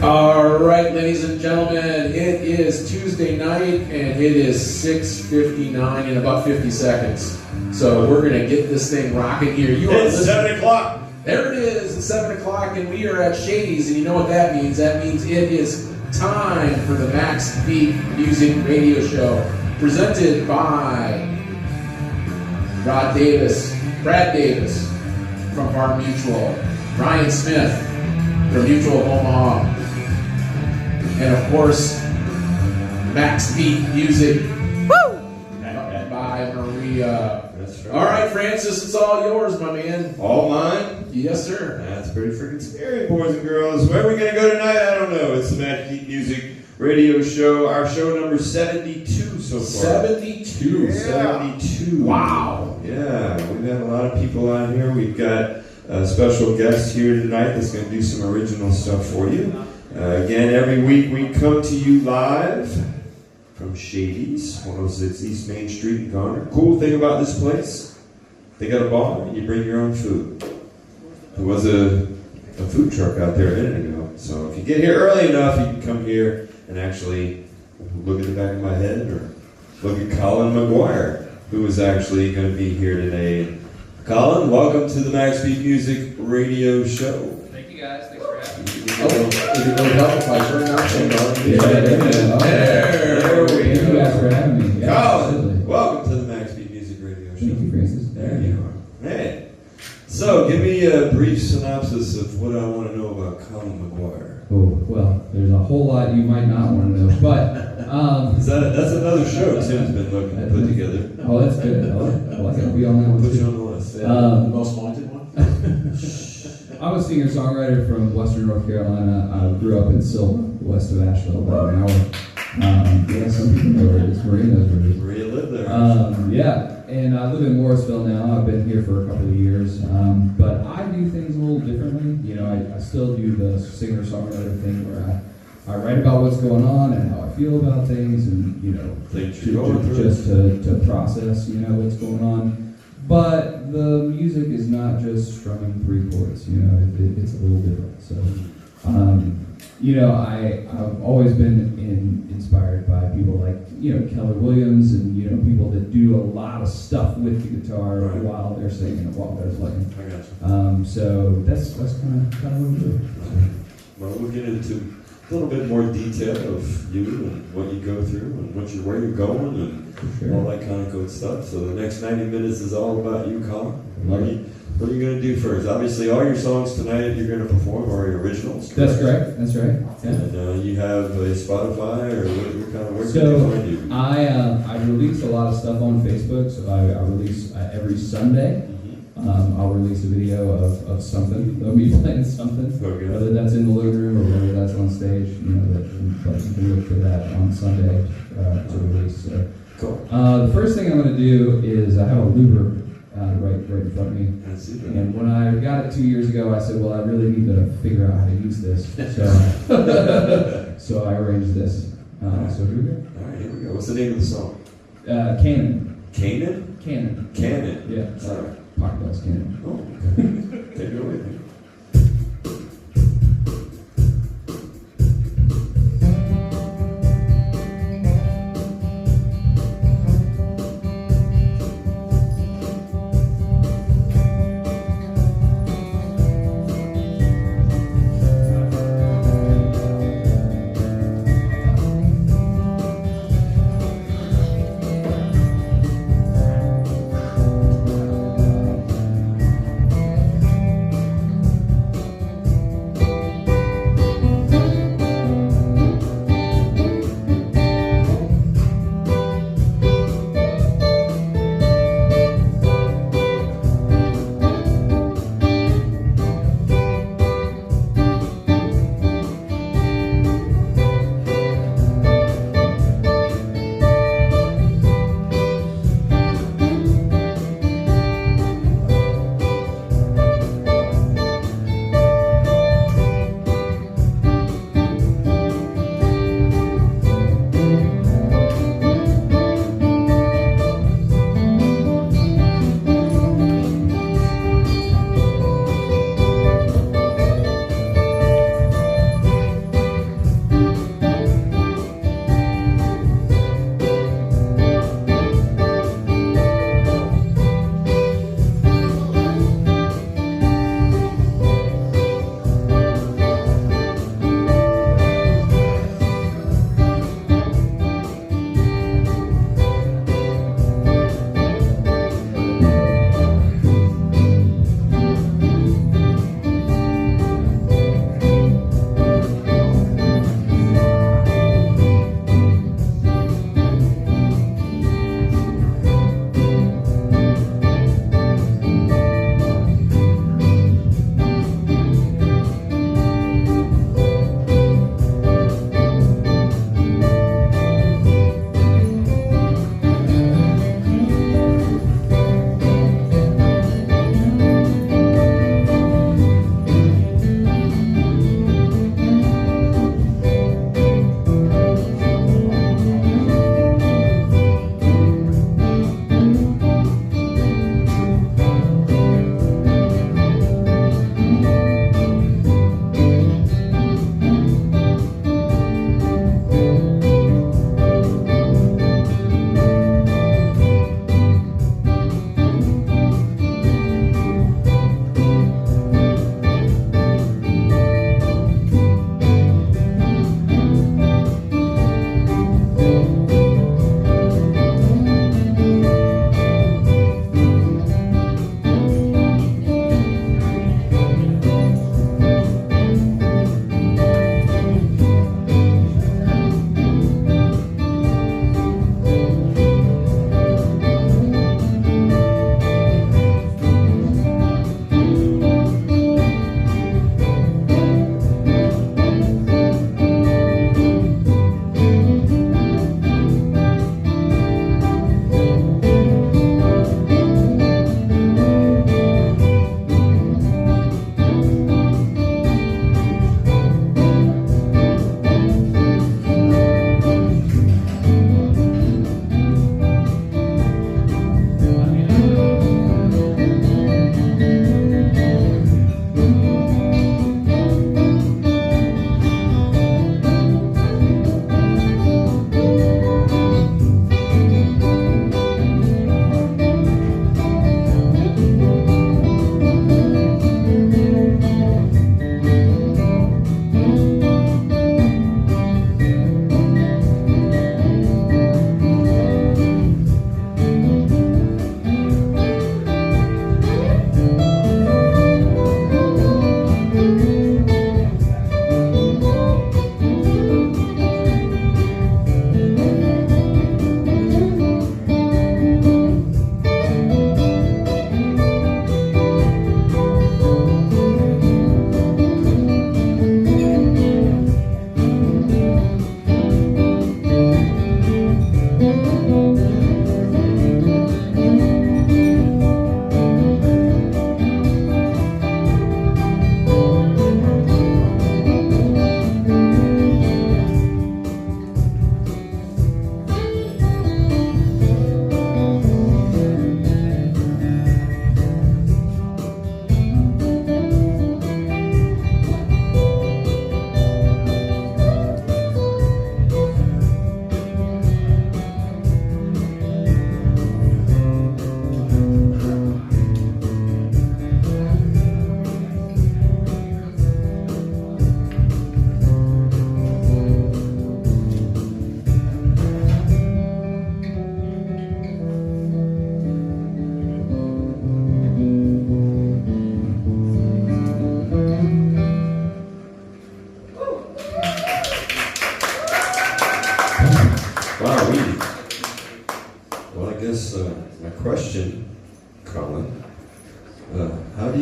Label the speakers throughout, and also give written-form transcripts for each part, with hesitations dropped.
Speaker 1: All right, ladies and gentlemen, it is Tuesday night, and it is 6:59 in about 50 seconds. So we're going to get this thing rocking here.
Speaker 2: It's 7 o'clock.
Speaker 1: There it is, it's 7 o'clock, and we are at Shady's, and you know what that means. That means it is time for the MAKSBeat Music Radio Show, presented by Brad Davis from Farm Mutual, Ryan Smith from Mutual of Omaha, and of course, MAKSBeat Music by Maria.
Speaker 2: That's right.
Speaker 1: All right, Francis, it's all yours, my man.
Speaker 2: All mine?
Speaker 1: Yes, sir.
Speaker 2: That's pretty freaking scary, boys and girls. Where are we going to go tonight? I don't know. It's the MAKSBeat Music Radio Show. Our show number 72 so far.
Speaker 1: 72.
Speaker 2: Yeah. 72.
Speaker 1: Wow.
Speaker 2: Yeah, we've got a lot of people on here. We've got a special guest here tonight that's going to do some original stuff for you. Again, every week we come to you live from Shady's, 106 East Main Street in Garner. Cool thing about this place, they got a bar and you bring your own food. There was a food truck out there a minute ago. So if you get here early enough, you can come here and actually look at the back of my head or look at Colin McGuire, who is actually going to be here today. Colin, welcome to the MAKSBeat Music Radio Show.
Speaker 3: Thank you guys. Thanks for having me.
Speaker 1: If it would help if I turn out
Speaker 2: There we
Speaker 4: Thank you
Speaker 2: go.
Speaker 4: guys for having me. Yeah,
Speaker 2: Colin,
Speaker 4: absolutely.
Speaker 2: welcome to the MAKSBeat Music Radio Show.
Speaker 4: Thank you, Francis.
Speaker 2: There you are. Man. So, give me a brief synopsis of what I want to know about Colin McGuire.
Speaker 4: Oh, well, there's a whole lot you might not want to know, but
Speaker 2: That's another show Tim's been looking to put together.
Speaker 4: oh, that's good. I like it. We on that one
Speaker 2: Put you
Speaker 4: too.
Speaker 2: on the list.
Speaker 1: The most wanted one?
Speaker 4: I'm a singer-songwriter from Western North Carolina. I grew up in Silva, west of Asheville, about an hour. Yeah, some people know where it is. Maria knows where it is.
Speaker 2: Maria lived there.
Speaker 4: Yeah, and I live in Morrisville now. I've been here for a couple of years, but I do things a little differently. You know, I still do the singer-songwriter thing where I write about what's going on and how I feel about things, and you know,
Speaker 2: Things you're going through.
Speaker 4: just to process, you know, what's going on. But the music is not just strumming three chords. You know, it's a little different. So, you know, I've always been inspired by people like, you know, Keller Williams and, you know, people that do a lot of stuff with the guitar
Speaker 2: Right.
Speaker 4: while they're singing and while they're playing.
Speaker 2: I got you.
Speaker 4: So that's kind of what we do.
Speaker 2: Well, we'll get into a little bit more detail of you and what you go through and where you're going and
Speaker 4: Sure.
Speaker 2: all that kind of good stuff. So the next 90 minutes is all about you, Colin. What are you going to do first? Obviously, all your songs tonight you're going to perform are your originals.
Speaker 4: That's correct. That's right. Yeah.
Speaker 2: And you have a Spotify or what kind of where
Speaker 4: So,
Speaker 2: can they find you?
Speaker 4: I release a lot of stuff on Facebook. So I release every Sunday. I'll release a video of something, of me playing something,
Speaker 2: Okay.
Speaker 4: whether that's in the living room or whether that's on stage. You know, but you can look for that on Sunday to release. So,
Speaker 2: Cool.
Speaker 4: the first thing I'm going to do is I have a looper right in front of me.
Speaker 2: I see that.
Speaker 4: And when I got it 2 years ago, I said, well, I really need to figure out how to use this. So, so I arranged this. So here we go.
Speaker 2: All right, here we go. What's the name of the song?
Speaker 4: Cannon.
Speaker 2: Canaan?
Speaker 4: Cannon.
Speaker 2: Canaan.
Speaker 4: Yeah.
Speaker 2: All right.
Speaker 4: Pocket Bells Cannon.
Speaker 2: Oh, take it away, man.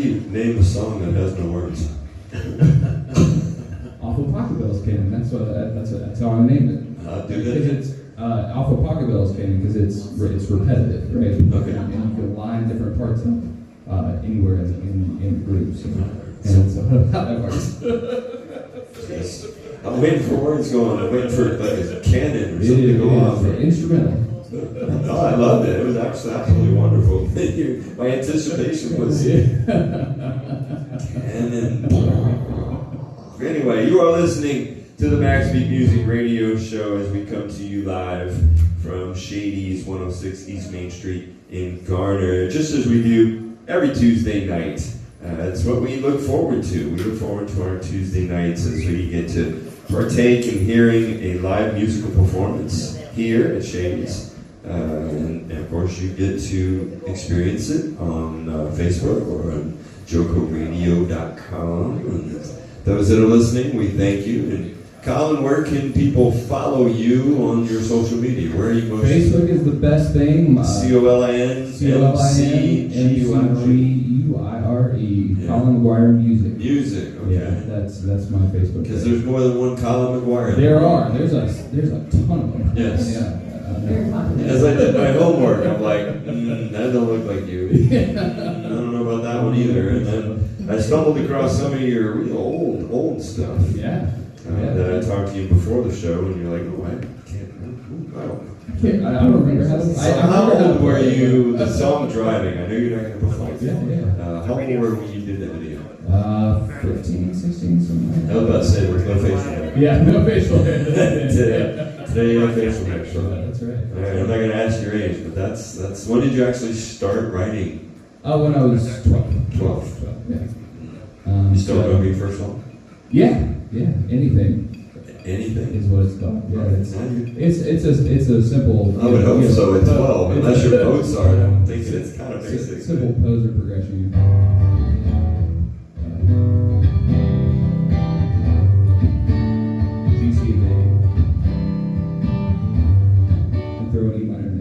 Speaker 2: do you name a song that has no words?
Speaker 4: Off of Pocket Bells Cannon. That's how I named it.
Speaker 2: Do that.
Speaker 4: Because it's off of Pocket Bells Cannon because it's repetitive, right?
Speaker 2: Okay.
Speaker 4: And you can line different parts up anywhere in the group. So, and so how that works.
Speaker 2: Yes. I'm waiting for words going. I'm waiting for like a cannon or something to go off.
Speaker 4: Instrumental.
Speaker 2: Oh, I loved it. It was actually absolutely wonderful. My anticipation was cannon. Anyway, you are listening to the MAKSBeat Music Radio Show as we come to you live from Shady's 106 East Main Street in Garner, just as we do every Tuesday night. It's what we look forward to. We look forward to our Tuesday nights as we get to partake in hearing a live musical performance here at Shady's. And of course, you get to experience it on Facebook or on JoCoRadio.com. And those that are listening, we thank you. And Colin, where can people follow you on your social media? Where are you most?
Speaker 4: Facebook is the best thing. COLIN-MCGUIRE.
Speaker 2: Yeah.
Speaker 4: Colin McGuire Music.
Speaker 2: Music, okay.
Speaker 4: Yeah, that's my Facebook.
Speaker 2: Because there's more than one Colin McGuire.
Speaker 4: There's a ton of them.
Speaker 2: Yes.
Speaker 4: Yeah.
Speaker 2: As I did my homework, I'm like, that don't look like you. I don't know about that one either. And then I stumbled across some of your real old stuff.
Speaker 4: Yeah.
Speaker 2: That I talked to you before the show, and you're like, oh, I can't. I
Speaker 4: don't remember how to.
Speaker 2: How old were you? The song "Driving." I know you're not going to perform.
Speaker 4: Yeah.
Speaker 2: How old were you when you did that video?
Speaker 4: 15, 16, something like that.
Speaker 2: I was about to say there was no facial hair.
Speaker 4: Yeah, no facial hair.
Speaker 2: Today you have facial hair. So.
Speaker 4: That's right.
Speaker 2: All right, I'm not going to ask your age, but that's. When did you actually start writing?
Speaker 4: When I was 12.
Speaker 2: 12.
Speaker 4: Yeah.
Speaker 2: You still remember your first song?
Speaker 4: Yeah. Anything.
Speaker 2: Anything
Speaker 4: is what it's called. Yeah, it's a simple.
Speaker 2: I would hope so at 12, unless you're Mozart. I'm thinking it's kind of basic.
Speaker 4: Simple poser progression. G, C, and A. And throw an E minor in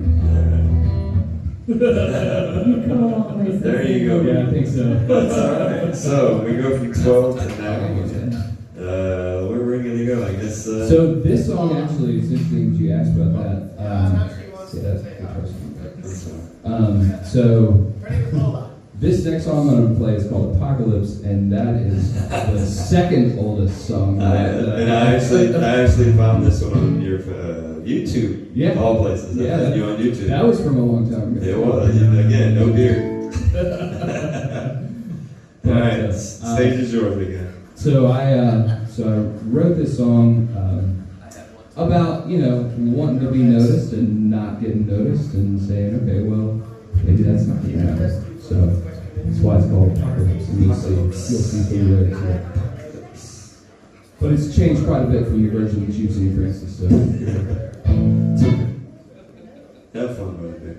Speaker 4: there.
Speaker 2: There you go.
Speaker 4: Yeah, I think so.
Speaker 2: That's all right. So we go from 12 to now. Where we're going to go, I guess.
Speaker 4: So this song actually, it's interesting that you asked about that. So this next song I'm going to play is called Apocalypse, and that is the second oldest song.
Speaker 2: I actually found this one on your YouTube.
Speaker 4: Yeah.
Speaker 2: Of all places. I had you on YouTube.
Speaker 4: That was from a long time ago.
Speaker 2: It was. Again, no beard. All right, stage is yours again.
Speaker 4: So I wrote this song about wanting to be noticed and not getting noticed and saying, okay, well, maybe that's not going to happen. So that's why it's called Apocalypse. And you'll see through the lyrics here. But it's changed quite a bit from your version that you've seen, Francis. So
Speaker 2: have fun with it.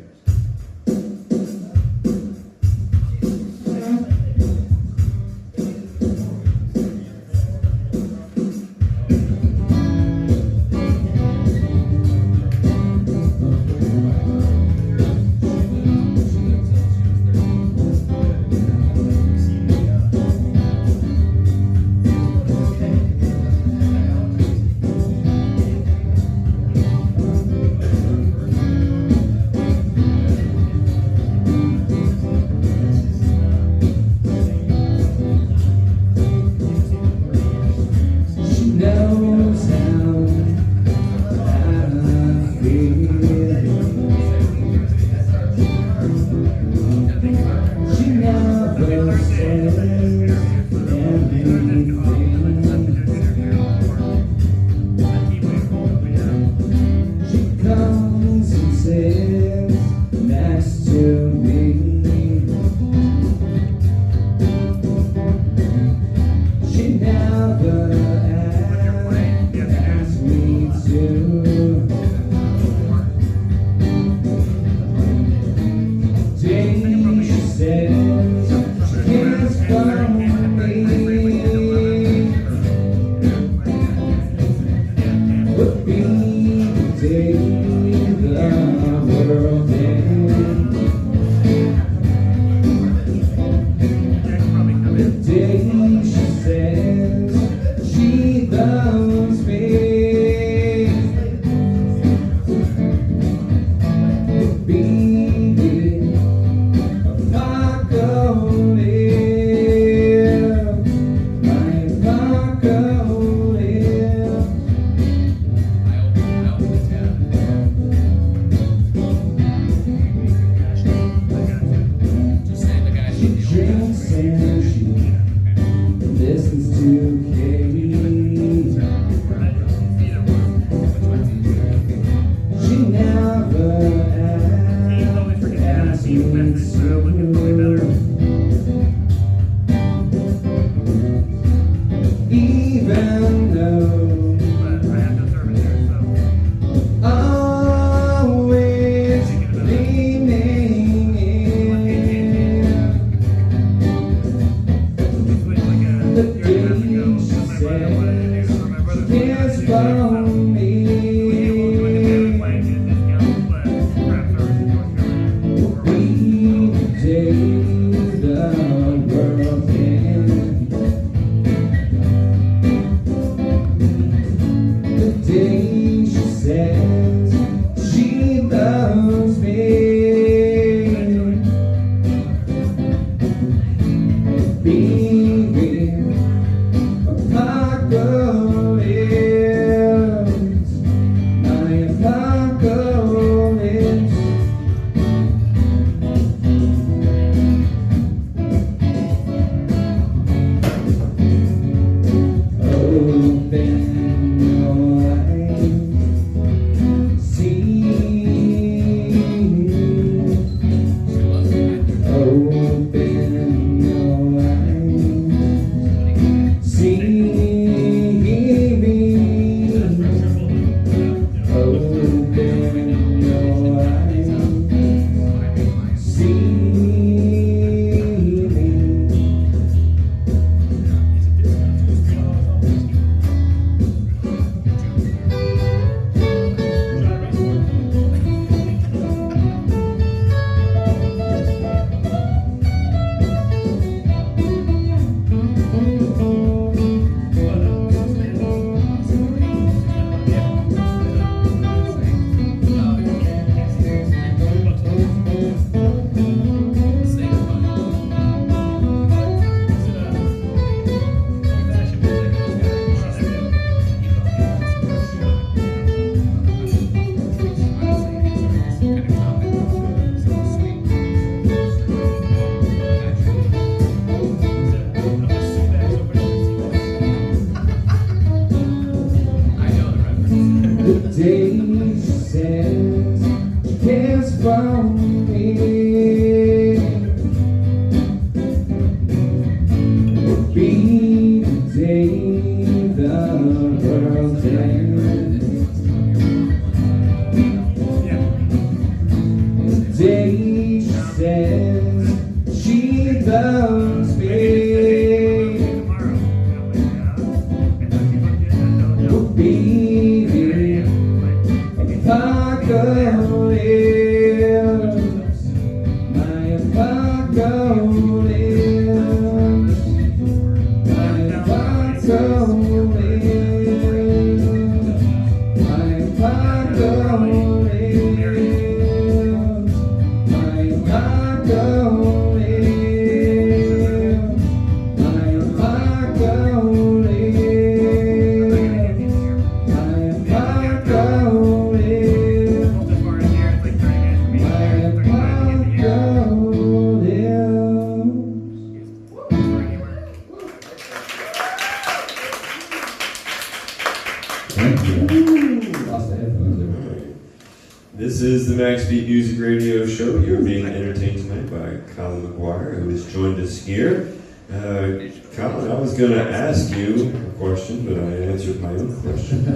Speaker 2: This is the MAKSBeat Music Radio Show. You're being entertained tonight by Colin McGuire, who has joined us here. Colin, I was going to ask you a question, but I answered my own question.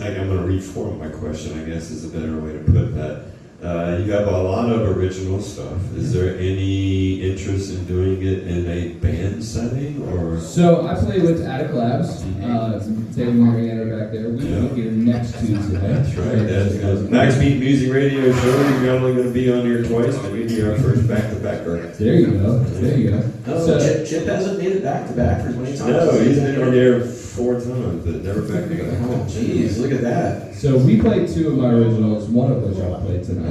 Speaker 2: I'm going to reform my question, I guess is a better way to put that. You have a lot of original stuff. Is there any interest in doing it in a band band setting, or?
Speaker 4: So I play with Attic Labs. Dave and Marianne are back there. We'll be here next Tuesday.
Speaker 2: That's right. That's good. MAKSBeat Music Radio Show. You're only going to be on here twice, but you'll be our first back-to-back artist.
Speaker 4: There you go. There you go.
Speaker 1: No,
Speaker 4: So,
Speaker 1: Chip hasn't made it back-to-back for 20 times.
Speaker 2: No, he's been on here 4 times, but never back-to-back.
Speaker 1: Oh, jeez, look at that.
Speaker 4: so we played 2 of my originals, one of which I'll play tonight.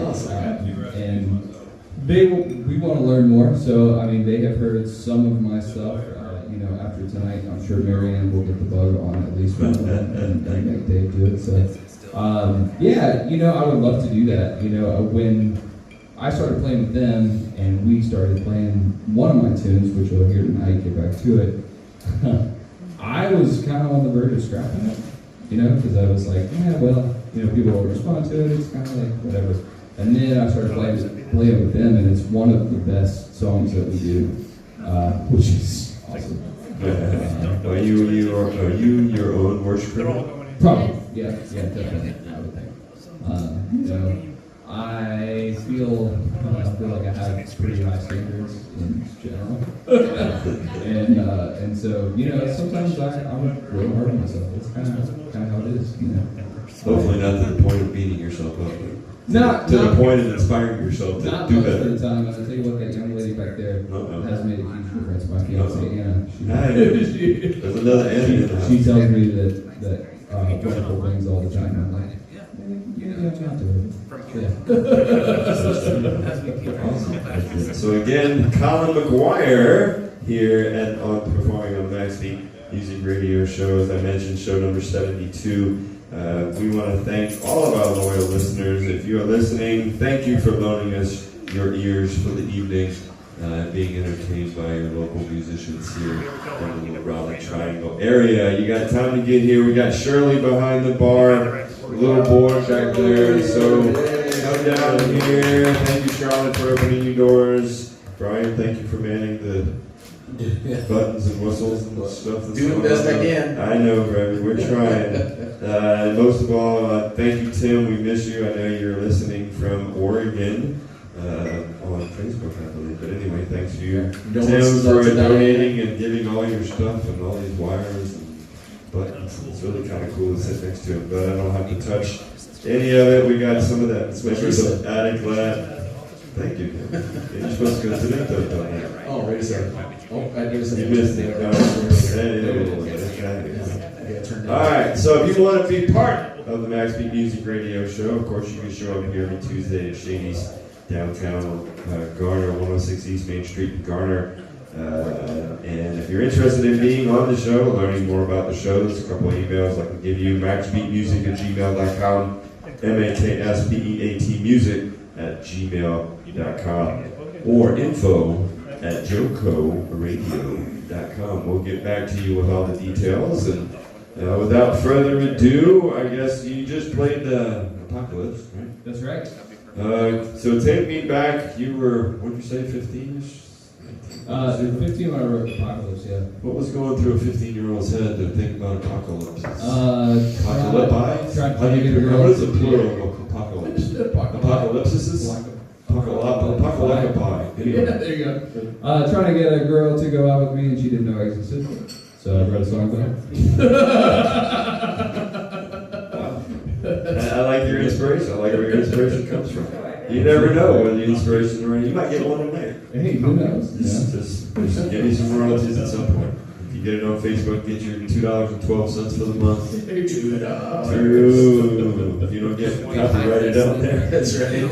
Speaker 4: And we want to learn more. So I mean, they have heard some of my stuff. After tonight, I'm sure Marianne will get the bug on at least one of them and make Dave do it. So I would love to do that. When I started playing with them and we started playing one of my tunes, which you'll hear tonight, get back to it, I was kind of on the verge of scrapping it, because I was like, people will respond to it, it's kind of like whatever. And then I started playing with them, and it's one of the best songs that we do, which is awesome.
Speaker 2: Are you your own worship critic?
Speaker 4: Probably, yeah, definitely, I would think. I feel like I have pretty high standards in general, and so sometimes I'm really hard on myself. It's kind of how it is,
Speaker 2: Hopefully not to the point of beating yourself up.
Speaker 4: Not
Speaker 2: to the point of inspiring yourself to
Speaker 4: not
Speaker 2: do
Speaker 4: most
Speaker 2: better.
Speaker 4: of the time. I'll tell you what, that young lady back there has made a huge difference. My fiance Anna,
Speaker 2: There's another Anna in the house.
Speaker 4: she tells me that wonderful things all the time. I'm like, not doing it.
Speaker 2: So again, Colin McGuire here performing on MAKSBeat Music Radio Show. As I mentioned, show number 72. We want to thank all of our loyal listeners. If you are listening, thank you for loaning us your ears for the evening, being entertained by your local musicians here in the Little Raleigh Triangle area. You got time to get here. We got Shirley behind the bar, little boy back there. So come down here. Thank you, Charlotte, for opening your doors. Brian, thank you for manning the buttons and whistles and stuff.
Speaker 1: Doing the best I can.
Speaker 2: I know, Brevin. We're trying. Most of all, thank you, Tim. We miss you. I know you're listening from Oregon on Facebook, I believe. But anyway, thanks to you, Tim, for donating and giving all your stuff and all these wires and buttons. It's really kind of cool to sit next to him. But I don't have to touch any of it. We got some of that members of Attic Lab. Thank you. You're supposed to go to that though.
Speaker 1: Oh, wait a second. Oh, I guess
Speaker 2: You missed it. Alright, so if you want to be part of the MAKSBeat Music Radio Show, of course you can show up here every Tuesday at Shady's downtown Garner, 106 East Main Street in Garner. And if you're interested in being on the show, learning more about the show, there's a couple of emails I can give you. MAKSBeatmusic@gmail.com, MAKSBEAT music@gmail.com, or info@JoCoRadio.com. We'll get back to you with all the details. And without further ado, I guess you just played Apocalypse, right?
Speaker 4: That's right.
Speaker 2: So take me back. You were, what did you say, 15-ish?
Speaker 4: 15 when I wrote Apocalypse, yeah.
Speaker 2: What was going through a 15-year-old's head to think about apocalypse?
Speaker 4: Apocalypse?
Speaker 2: How do you get a girl? What is the plural of apocalypse? Apocalypsis? Apocalypse.
Speaker 4: Yeah, there you go. Trying to get a girl to go out with me, and she didn't know I existed. So I wrote a song about it.
Speaker 2: I like your inspiration. I like where your inspiration comes from. You never know where the inspiration is. You might get one tonight.
Speaker 4: Hey, who knows?
Speaker 2: Just get me some royalties at some point. If you get it on Facebook, get your $2.12 for the month. $2. If you don't get copyrighted out there.
Speaker 1: That's right.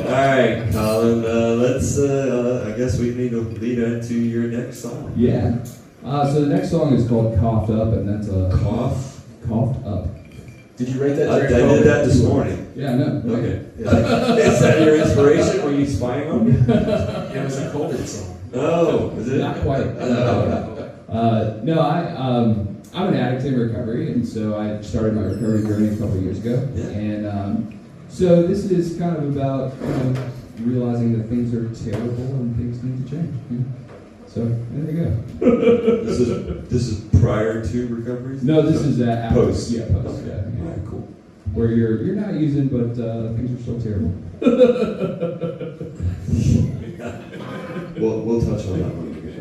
Speaker 2: All right, Colin. Let's. I guess we need to lead into your next song.
Speaker 4: Yeah. So the next song is called "Coughed Up," and that's a coughed up.
Speaker 1: Did you write that?
Speaker 2: I did that this morning.
Speaker 4: Yeah, I know.
Speaker 2: Okay. Is that your inspiration? Were you spying on me?
Speaker 1: It was a COVID song.
Speaker 2: Oh, is it?
Speaker 4: Not quite. No, I'm an addict in recovery, and so I started my recovery journey a couple of years ago.
Speaker 2: Yeah.
Speaker 4: And so this is kind of about realizing that things are terrible and things need to change. So there you go.
Speaker 2: This is prior to recovery?
Speaker 4: No, this is after.
Speaker 2: Post.
Speaker 4: Yeah, post. Yeah.
Speaker 2: All right, cool.
Speaker 4: Where you're not using, but things are still terrible.
Speaker 2: We'll touch on that when we get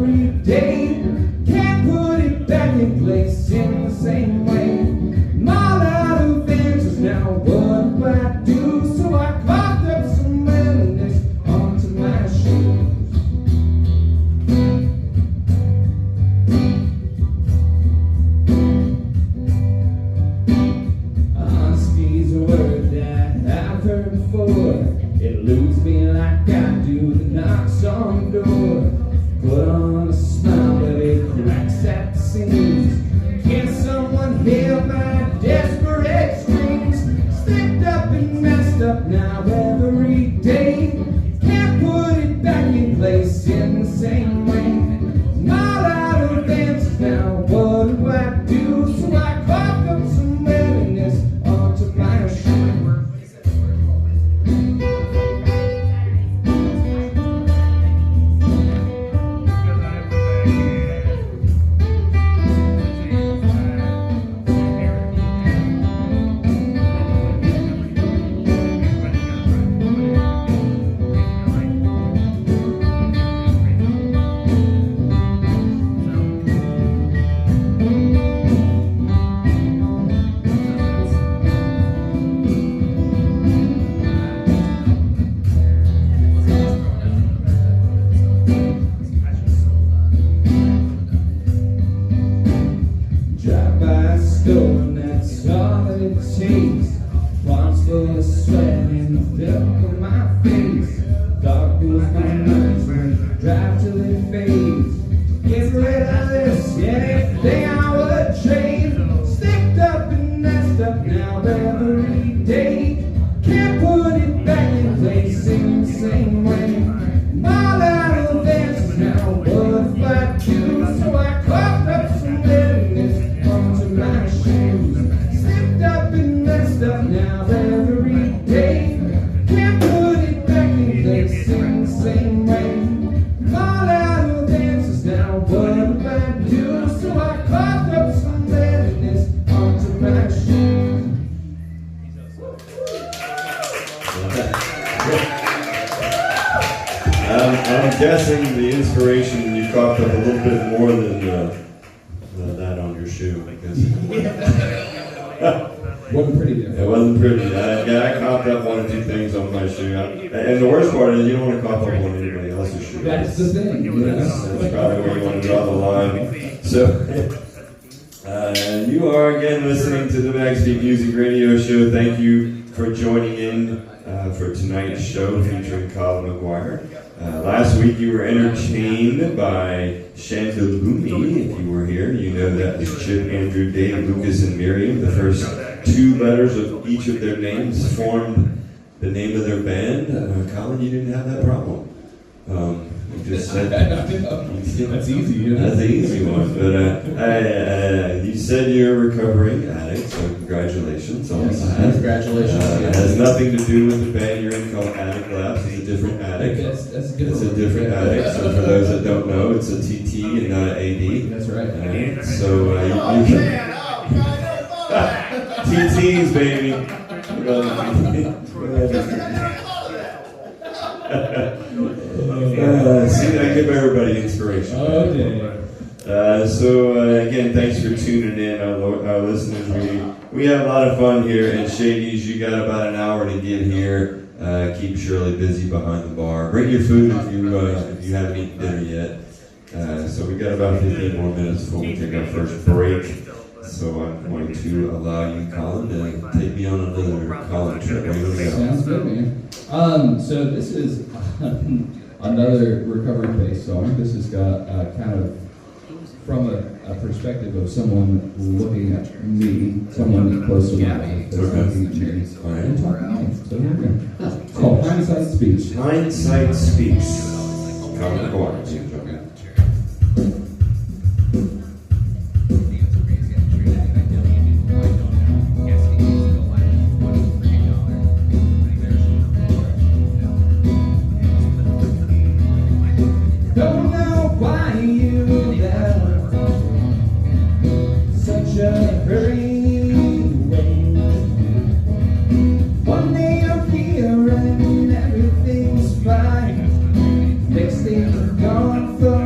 Speaker 4: every day. Can't put it back in place in the same way. My out of answers now, what do I do? So I carved up some wellness onto my shoes. Honesty's a word that I've heard before. It eludes me like I do the knocks on the door. Put on a smile, but it cracks at the seams. Can someone hear my desperate screams? Slipped up and messed up now every day. Can't put it back in place in the same way. Not out of answers now, what do I do? So I carved up some weariness onto my shoe. Drive by a store and that's all that it takes. Palms full of sweat and the filth on my face. Dark pools my nights and drive till it fades. Get rid of this, anything I would trade. Slipped up and messed up now every day. Can't put it back in place in the same way. All out of answers now, what if I do? So I carved up some bitterness onto my shoes. Slipped up and messed up now every day. Can't put it back in place in the same way. All out of answers now, what if I do? So I carved up some bitterness onto my shoes.
Speaker 2: I'm guessing the inspiration you coughed up a little bit more than that on your shoe, because
Speaker 4: Wasn't pretty there.
Speaker 2: it wasn't pretty. I coughed up one or two things on my shoe. And the worst part is you don't want to cough up on anybody else's shoe.
Speaker 4: That's the thing. You know?
Speaker 2: That's probably where you want to draw the line. So, you are again listening to the MAKSBeat Music Radio Show. Thank you for joining in for tonight's show featuring Colin McGuire. Last week you were entertained by Chantalumi. If you were here, you know that was Chip, Andrew, Dave, Lucas, and Miriam. The first two letters of each of their names formed the name of their band. Colin, you didn't have that problem. You just said
Speaker 4: That's easy. You know?
Speaker 2: that's the easy one. But you said you're a recovering addict, so congratulations on
Speaker 4: Yes,
Speaker 2: that.
Speaker 4: congratulations.
Speaker 2: It has nothing to do with the band you're in called Addict Labs. It's a different addict.
Speaker 4: That's a
Speaker 2: It's
Speaker 4: different
Speaker 2: a different addict. So for those that don't know, it's a TT and not an AD.
Speaker 4: That's right.
Speaker 2: So you can TTs, baby. See, I give everybody inspiration.
Speaker 4: Okay.
Speaker 2: So again, thanks for tuning in, our listeners. We have a lot of fun here at Shady's. You got about an hour to get here. Keep Shirley busy behind the bar. Bring your food if you haven't eaten dinner yet. So we got about 15 more minutes before we take our first break. So I'm going to allow you, Colin, to take me on another Colin trip. Where you gonna go?
Speaker 4: Sounds good, man. So this is another recovery-based song. This has got kind of from a perspective of someone looking at me, someone close to my life. That's
Speaker 2: Okay.
Speaker 4: looking at me.
Speaker 2: All right.
Speaker 4: And talking to me. So here we go. It's called Hindsight Speech.
Speaker 2: Hindsight Speaks. Colin McGuire.
Speaker 4: Don't know why you left such a hurry away. One day I'm here and everything's fine. Next day you're gone for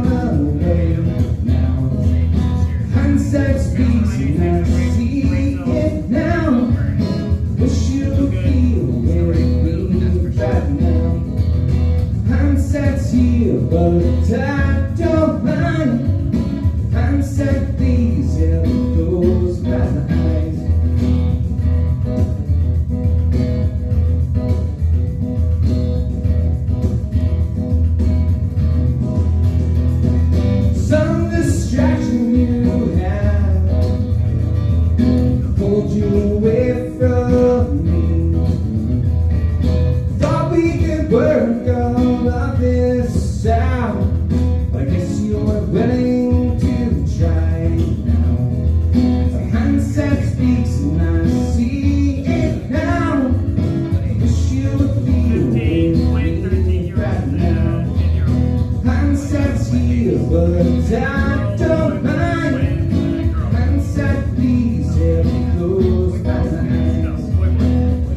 Speaker 4: but I don't mind. Hindsight, please, every goes by.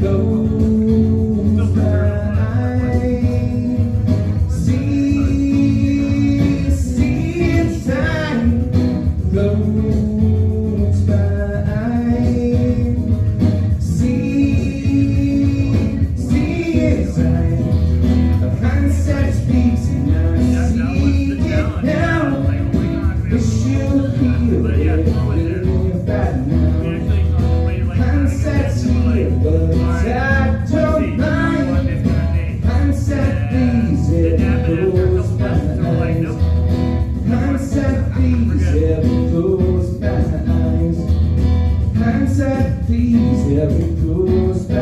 Speaker 4: Goes by. See, it's time. Goes by. See, it's time. Hindsight speaks, and I see it now. Wish you feel it right now. Hindsight's here, but I don't mind. Hindsight please, every goes by. Hindsight please, every goes by. Hindsight please, every goes by.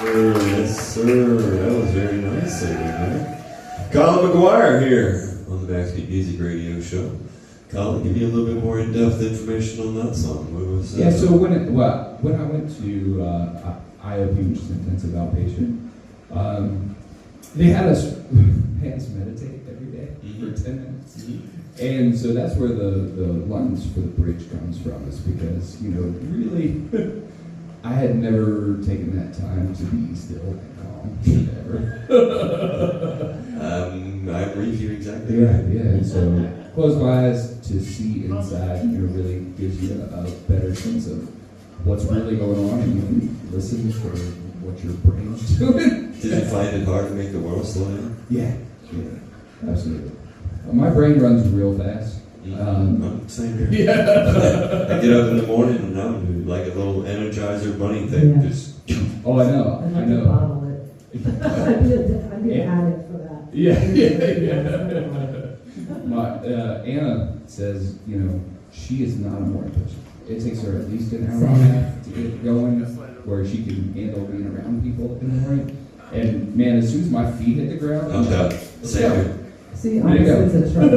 Speaker 2: Yes, sir. That was very nice of you, man. Colin McGuire here on the MAKSBeat Music Radio Show. Colin, give me a little bit more in-depth information on that song. What was that?
Speaker 4: Yeah, so when I went to IOP, which is intensive outpatient, they had us meditate every day for 10 minutes. And so that's where the lines for the bridge comes from, is because, really, I had never taken that time to be still and calm, ever.
Speaker 2: I agree with you exactly.
Speaker 4: Yeah, and so close my eyes to see inside, really gives you a better sense of what's really going on, and you can listen for what your brain's doing.
Speaker 2: Did you find it hard to make the world slow down?
Speaker 4: Yeah, absolutely. My brain runs real fast.
Speaker 2: Same here.
Speaker 4: Yeah.
Speaker 2: I get up in the morning and I'm like a little Energizer bunny thing.
Speaker 3: Yeah.
Speaker 2: Just
Speaker 4: Oh, I know.
Speaker 3: I'd like to bottle it. I'd be an addict for that.
Speaker 4: Yeah. Anna says, she is not a morning person. It takes her at least an hour and a half to get going, where she can handle being around people in the morning. And man, as soon as my feet hit the ground,
Speaker 2: I'm done. Same here.
Speaker 3: See,
Speaker 4: There you go.
Speaker 3: opposites attract.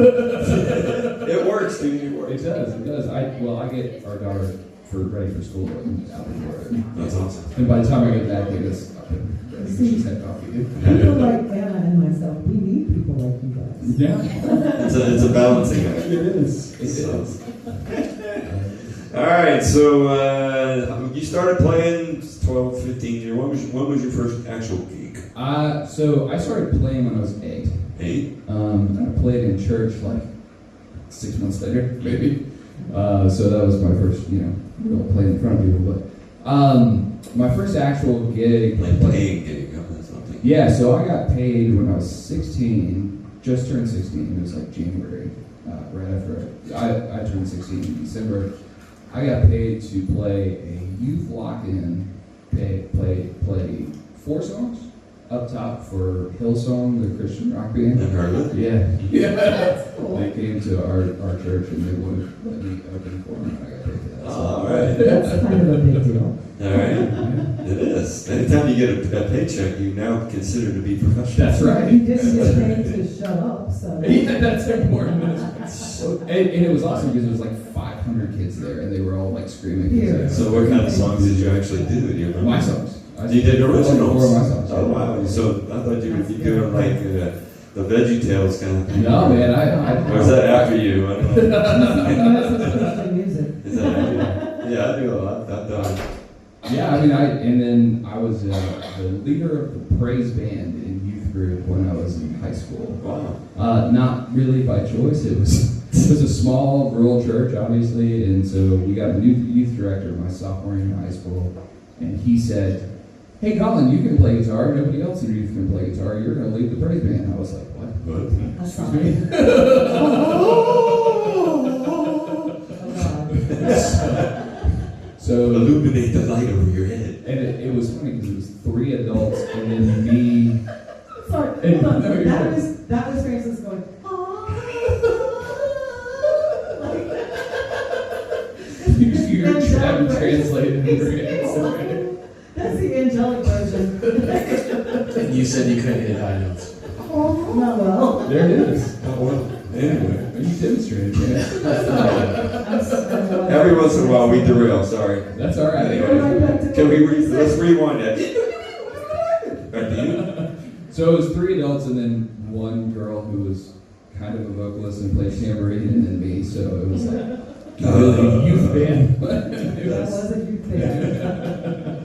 Speaker 2: It works, dude. It works.
Speaker 4: It does. I get our daughter ready for school and out the door.
Speaker 2: That's awesome.
Speaker 4: And by the time I get back, I guess up and ready. She's had coffee.
Speaker 3: People like Anna and myself, we need people like you guys.
Speaker 4: Yeah.
Speaker 2: It's a balancing act.
Speaker 4: It is.
Speaker 2: All right, so you started playing 12, 15 years. When was your first actual gig?
Speaker 4: So I started playing when I was 8.
Speaker 2: 8?
Speaker 4: And I played in church like 6 months later, maybe. So that was my first, real playing in front of people. But my first actual gig,
Speaker 2: Like paying gig, that's something.
Speaker 4: yeah. So I got paid when I was 16, just turned 16. It was like January, right after I turned 16 in December. I got paid to play a youth lock-in, play 4 songs up top for Hillsong, the Christian rock band.
Speaker 2: I've heard of it.
Speaker 4: Yeah.
Speaker 3: That's cool.
Speaker 4: They came to our church and they wouldn't let me open for them, and I got paid for that.
Speaker 2: All right.
Speaker 3: That's kind of a big deal.
Speaker 2: All right. It is. Anytime you get a paycheck, you now consider to be professional.
Speaker 4: That's right.
Speaker 3: You didn't get paid to shut up, so.
Speaker 4: Yeah, that's important. And it was awesome because there was like 500 kids there, and they were all like screaming.
Speaker 3: Yeah.
Speaker 2: So what kind of songs did you actually do? Do you remember?
Speaker 4: My songs.
Speaker 2: You did originals?
Speaker 4: 4 of my songs.
Speaker 2: Oh, wow. So I thought you were doing like the Veggie Tales kind of thing.
Speaker 4: No, man, I
Speaker 2: Or was that after you? I don't know.
Speaker 3: That's Christian music.
Speaker 2: Is that after you? Yeah, I do a lot. I've done.
Speaker 4: Yeah, and then I was the leader of the praise band in youth group when I was in high school.
Speaker 2: Wow.
Speaker 4: Not really by choice. It was a small rural church, obviously, and so we got a new youth director my sophomore year in high school, and he said, "Hey, Colin, you can play guitar. Nobody else in your youth can play guitar. You're going to lead the praise band." I was like, "What?"
Speaker 2: What?
Speaker 3: That's
Speaker 4: Excuse
Speaker 3: not
Speaker 4: me? So
Speaker 2: Illuminate the light over your head.
Speaker 4: and it was funny because it was 3 adults and then me.
Speaker 3: Sorry, hold on.
Speaker 4: No, you're good.
Speaker 3: That was Francis going,
Speaker 4: You're trying to translate it in your head.
Speaker 3: That's the angelic version.
Speaker 1: And you said you couldn't hit high notes.
Speaker 3: Not well.
Speaker 4: There it is.
Speaker 2: Oh, well. Anyway.
Speaker 4: You demonstrated,
Speaker 2: Every once in a while we derail, sorry.
Speaker 4: That's all right.
Speaker 2: Anyway. Can we let's rewind that. Right, do
Speaker 4: So it was 3 adults and then one girl who was kind of a vocalist and played tambourine, and then me. So it was like a youth band.
Speaker 3: That was a youth band.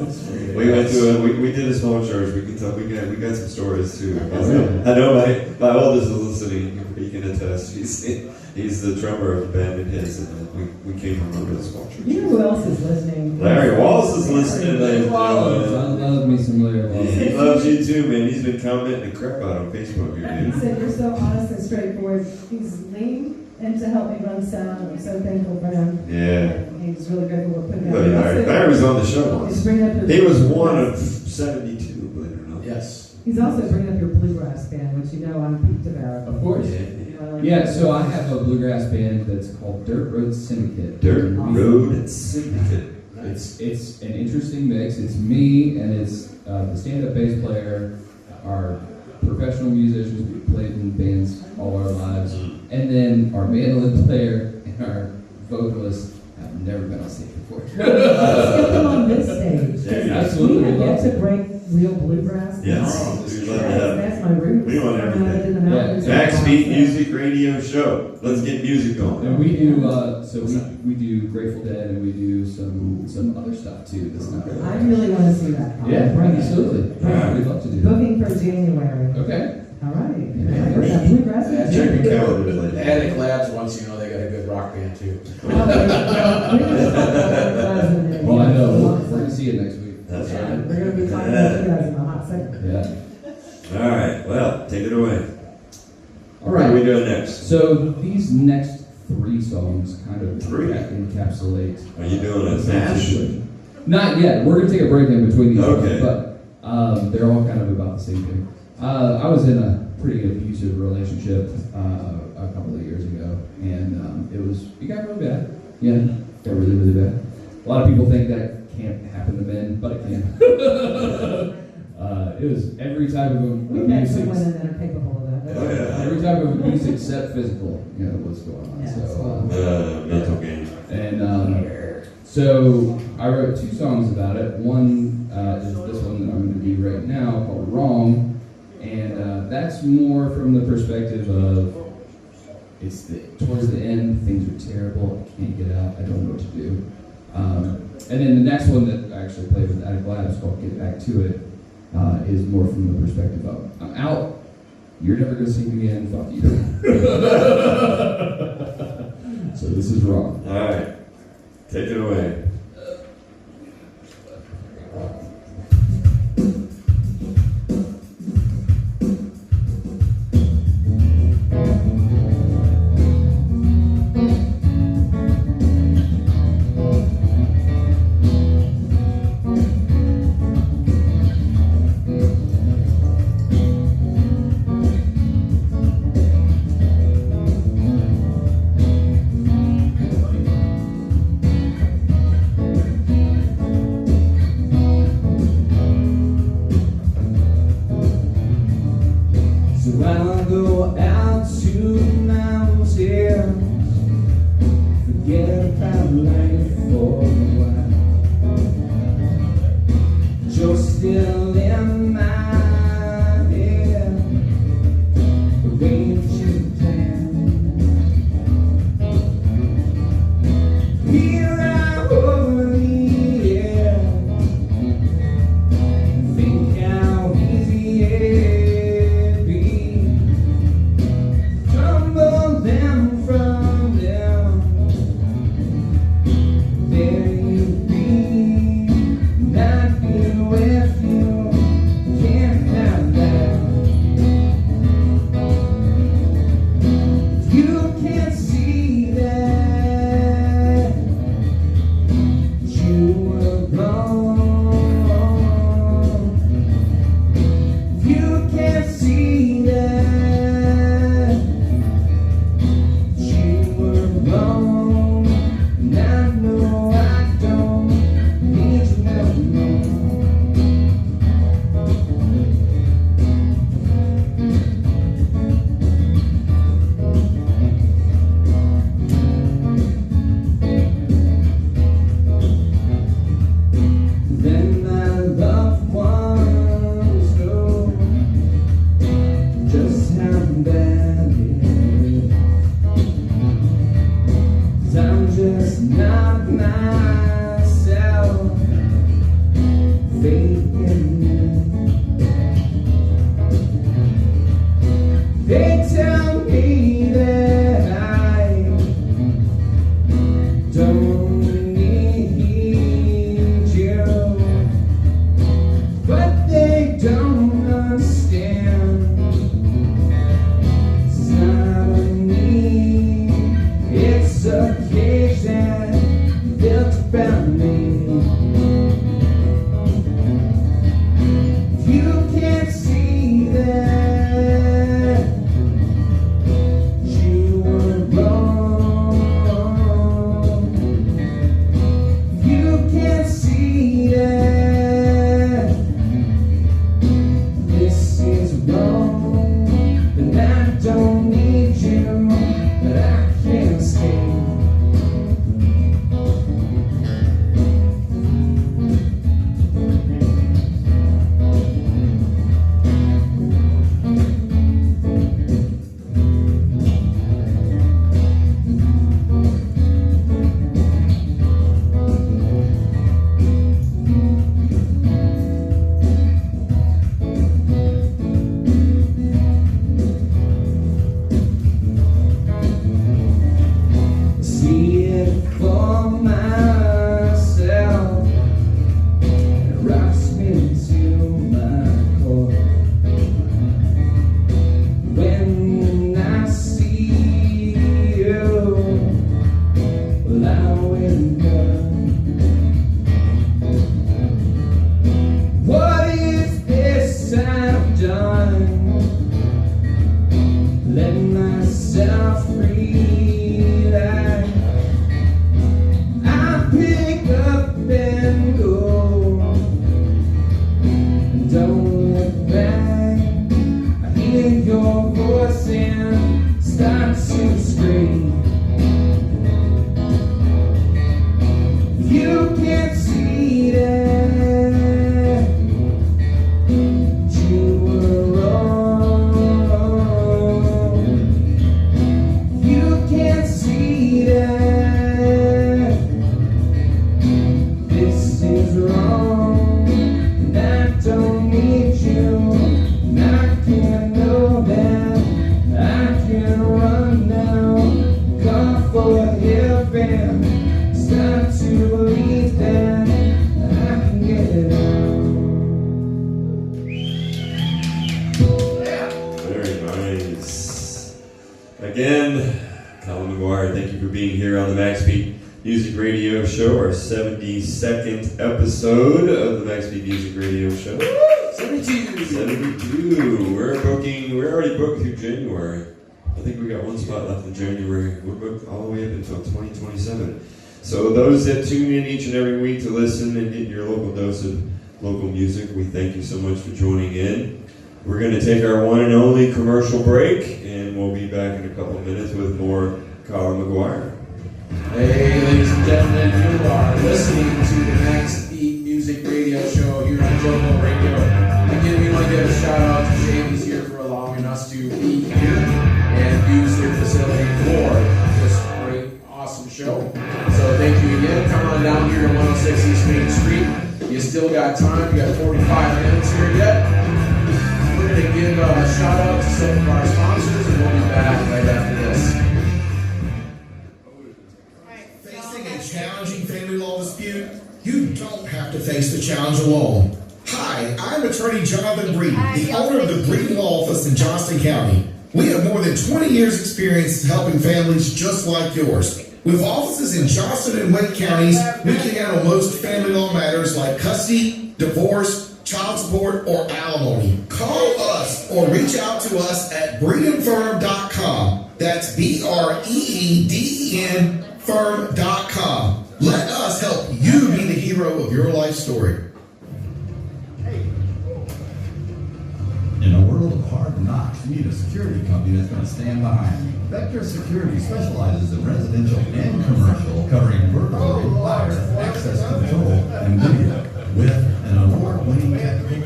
Speaker 2: We went to we did a small church. We can tell we got some stories too.
Speaker 4: Yeah.
Speaker 2: I know my oldest is listening. He can attest. He's the drummer of the band in his, and we came from a really small church.
Speaker 3: You know who else is listening?
Speaker 2: Larry Wallace is listening. Ladies and
Speaker 4: I
Speaker 2: gentlemen.
Speaker 4: love me some Larry Wallace.
Speaker 2: He loves you too, man. He's been commenting the crap out on Facebook here,
Speaker 3: He
Speaker 2: dude.
Speaker 3: said, you're so honest and straightforward. He's leaned in to help me run sound. I'm so thankful for him.
Speaker 2: Yeah.
Speaker 3: And he's really grateful for putting
Speaker 2: Buddy, Larry was on the show once.
Speaker 3: He's bringing up your,
Speaker 2: He was one of 72, believe it or not.
Speaker 1: Yes.
Speaker 3: He's also bringing up your bluegrass band, which you know I'm peaked about.
Speaker 4: Of course. Yeah, so I have a bluegrass band that's called Dirt Road Syndicate.
Speaker 2: Dirt Road Syndicate.
Speaker 4: It's an interesting mix. It's me and it's the stand-up bass player, our professional musicians. We've played in bands all our lives, and then our mandolin player and our vocalist have never been on stage before.
Speaker 3: Let's get them on this stage.
Speaker 2: Yeah,
Speaker 4: absolutely.
Speaker 3: We have yet to break real bluegrass.
Speaker 2: Yes. We'd love to have
Speaker 3: That's my roots.
Speaker 2: We want everything.
Speaker 3: In the mountains.
Speaker 2: MAKSBeat Music Radio Show. Let's get music going.
Speaker 4: And we do we do Grateful Dead, and we do some other stuff too. That's not really.
Speaker 3: I really want to see that.
Speaker 4: Yeah,
Speaker 3: Bring it.
Speaker 4: absolutely.
Speaker 2: Yeah.
Speaker 4: We'd love to do that.
Speaker 3: Booking for January.
Speaker 4: Okay.
Speaker 3: All right.
Speaker 4: Yeah.
Speaker 3: Yeah, bluegrass
Speaker 1: Yeah,
Speaker 3: is
Speaker 2: Check
Speaker 3: good.
Speaker 2: your calendars later.
Speaker 1: Attic Labs once, you know, they got a good rock band too.
Speaker 4: Well, I know. We're gonna see it next week.
Speaker 2: That's
Speaker 3: We're
Speaker 2: right.
Speaker 3: going to be talking about you guys in a hot second.
Speaker 4: Yeah.
Speaker 2: All right. Well, take it away.
Speaker 4: All
Speaker 2: What are we
Speaker 4: right.
Speaker 2: doing next?
Speaker 4: So these next 3 songs kind of
Speaker 2: Three?
Speaker 4: encapsulate.
Speaker 2: Are you doing a mash?
Speaker 4: Not yet. We're gonna take a break in between these
Speaker 2: Okay.
Speaker 4: songs, but they're all kind of about the same thing. I was in a pretty abusive relationship a couple of years ago, and it got really bad. Yeah, it got really, really bad. A lot of people think that can't happen to men, but it can. It was every type of
Speaker 3: We've met
Speaker 4: abuse.
Speaker 3: some women that are capable of that.
Speaker 2: Oh, yeah.
Speaker 4: Every type of abuse except physical, was going on.
Speaker 3: Yeah,
Speaker 4: So,
Speaker 2: Mental game.
Speaker 4: and so I wrote 2 songs about it. One is this one that I'm going to do right now called Wrong, and that's more from the perspective of towards the end, things are terrible, I can't get out, I don't know what to do. And then the next one that I actually played with Attic Labs called Get Back to It is more from the perspective of I'm out, you're never going to see me again, fuck you. So this is Wrong.
Speaker 2: All right. Take it away.
Speaker 4: They tell me that I don't need you, but they don't understand. It's not a need, it's a cage that built around me. You can't see that you were wrong. You can't see that this is wrong. And I don't need you, but I can't escape. See it for myself. It rocks me to my core. When I see you, well, I wake up. What is this I've done? Let myself relax. I pick up and go, and don't look back. I hear your voice and start to scream. You can't see that you were wrong. You can't see that this is wrong. And I don't need you, and I can't know that. I can run now, come for heaven. Start to believe that I can get it out.
Speaker 2: Very nice. Again, Colin McGuire, thank you for being here on the MAKSBeat Music Radio Show, our 72nd episode of the MAKSBeat Music Radio Show.
Speaker 1: 72.
Speaker 2: 72. We're already booked through January. I think we got one spot left in January. We're booked all the way up until 2027. So those that tune in each and every week to listen and get your local dose of local music, we thank you so much for joining in. We're going to take our one and only commercial break, and we'll be back in a couple of minutes with more Colin McGuire.
Speaker 1: Hey, ladies and gentlemen, you are listening to the MAKSBeat Music Radio Show here on JoCo Radio. Again, we want to give a shout out to Shady's here for allowing us to be here and use their facility for this great, awesome show. So thank you again. Come on down here to 106 East Main Street. You still got time. You got 45 minutes here yet. We're going to give a shout out to some of our sponsors, and we'll be back right after this.
Speaker 5: Facing a challenging family law dispute? You don't have to face the challenge alone. Hi, I'm attorney Jonathan Breeden, the owner of the Breeden Law Office in Johnston County. We have more than 20 years experience helping families just like yours. With offices in Johnston and Wake counties, we can handle most family law matters like custody, divorce, child support, or alimony. Call us or reach out to us at BreedenFirm.com. That's BREEDEN firm.com. Let us help you be the hero of your life story.
Speaker 6: In a world of hard knocks, you need a security company that's going to stand behind you. Vector Security specializes in residential and commercial, covering burglary, fire, access control, and video. With an award-winning technical team,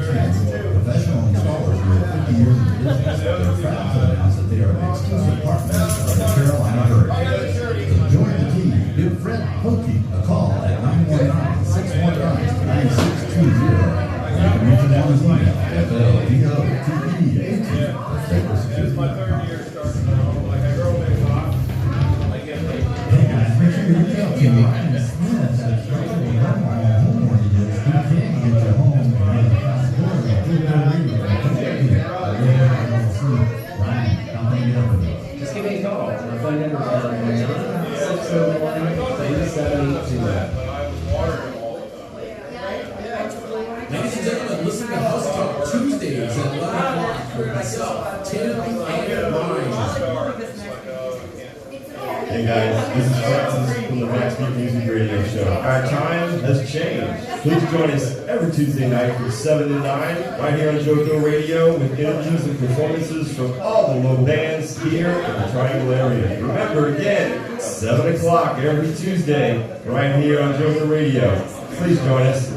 Speaker 6: professional installers who have 50 years in business, they're proud to announce that they are an exclusive partner of the Carolina Hurricanes. To join the team, give Fred Hokie a call at 919-619-9620. You can reach him on his email, FLDOTE18 at VectorSecurity.com.
Speaker 4: phone number is 601-3782.
Speaker 1: Ladies and gentlemen, listen to House Talk Tuesdays at 11 o'clock with myself, Tim, and Ryan.
Speaker 2: Hey guys, this is Francis from the MAKSBeat Music Radio Show. Our time has changed. Please join us every Tuesday night from 7 to 9 right here on JoCo Radio with interviews and performances from all the local bands here in the Triangle area. Remember again, 7 o'clock every Tuesday right here on JoCo Radio. Please join us.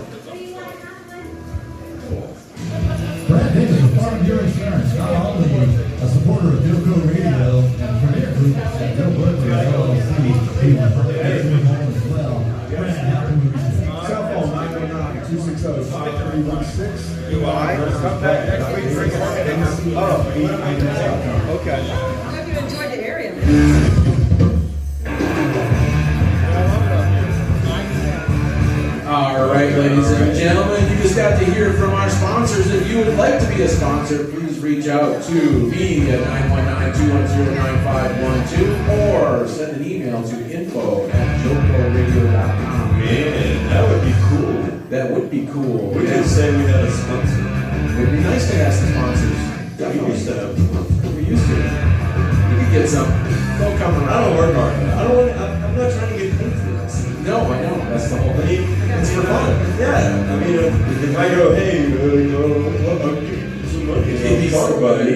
Speaker 6: Brad Davis of Farm Bureau Insurance, not only a supporter of JoCo Radio and Premier Group at Joe Berkeley LLC, he was from the home as well. Brad, how can we reach you?
Speaker 7: Cell phone 919-260-5316. Do I? Come back next week. Bring it. Oh, okay.
Speaker 8: I hope you enjoyed the area.
Speaker 1: All right, ladies and gentlemen, you just got to hear from our sponsors. If you would like to be a sponsor, please reach out to me at 919-210-9512 or send an email to info@jocoradio.com.
Speaker 2: Man, that would be cool.
Speaker 1: That would be cool.
Speaker 2: We could say we had a sponsor.
Speaker 1: It would be nice to have some sponsors.
Speaker 2: We used to have.
Speaker 1: We used to. We could get some. They'll come around.
Speaker 2: I don't work hard. I'm not trying to get paid for this.
Speaker 1: No, I know. That's the whole thing. It's for fun.
Speaker 2: Yeah, I mean, if I go, hey, I'll give you some money, and talk about it.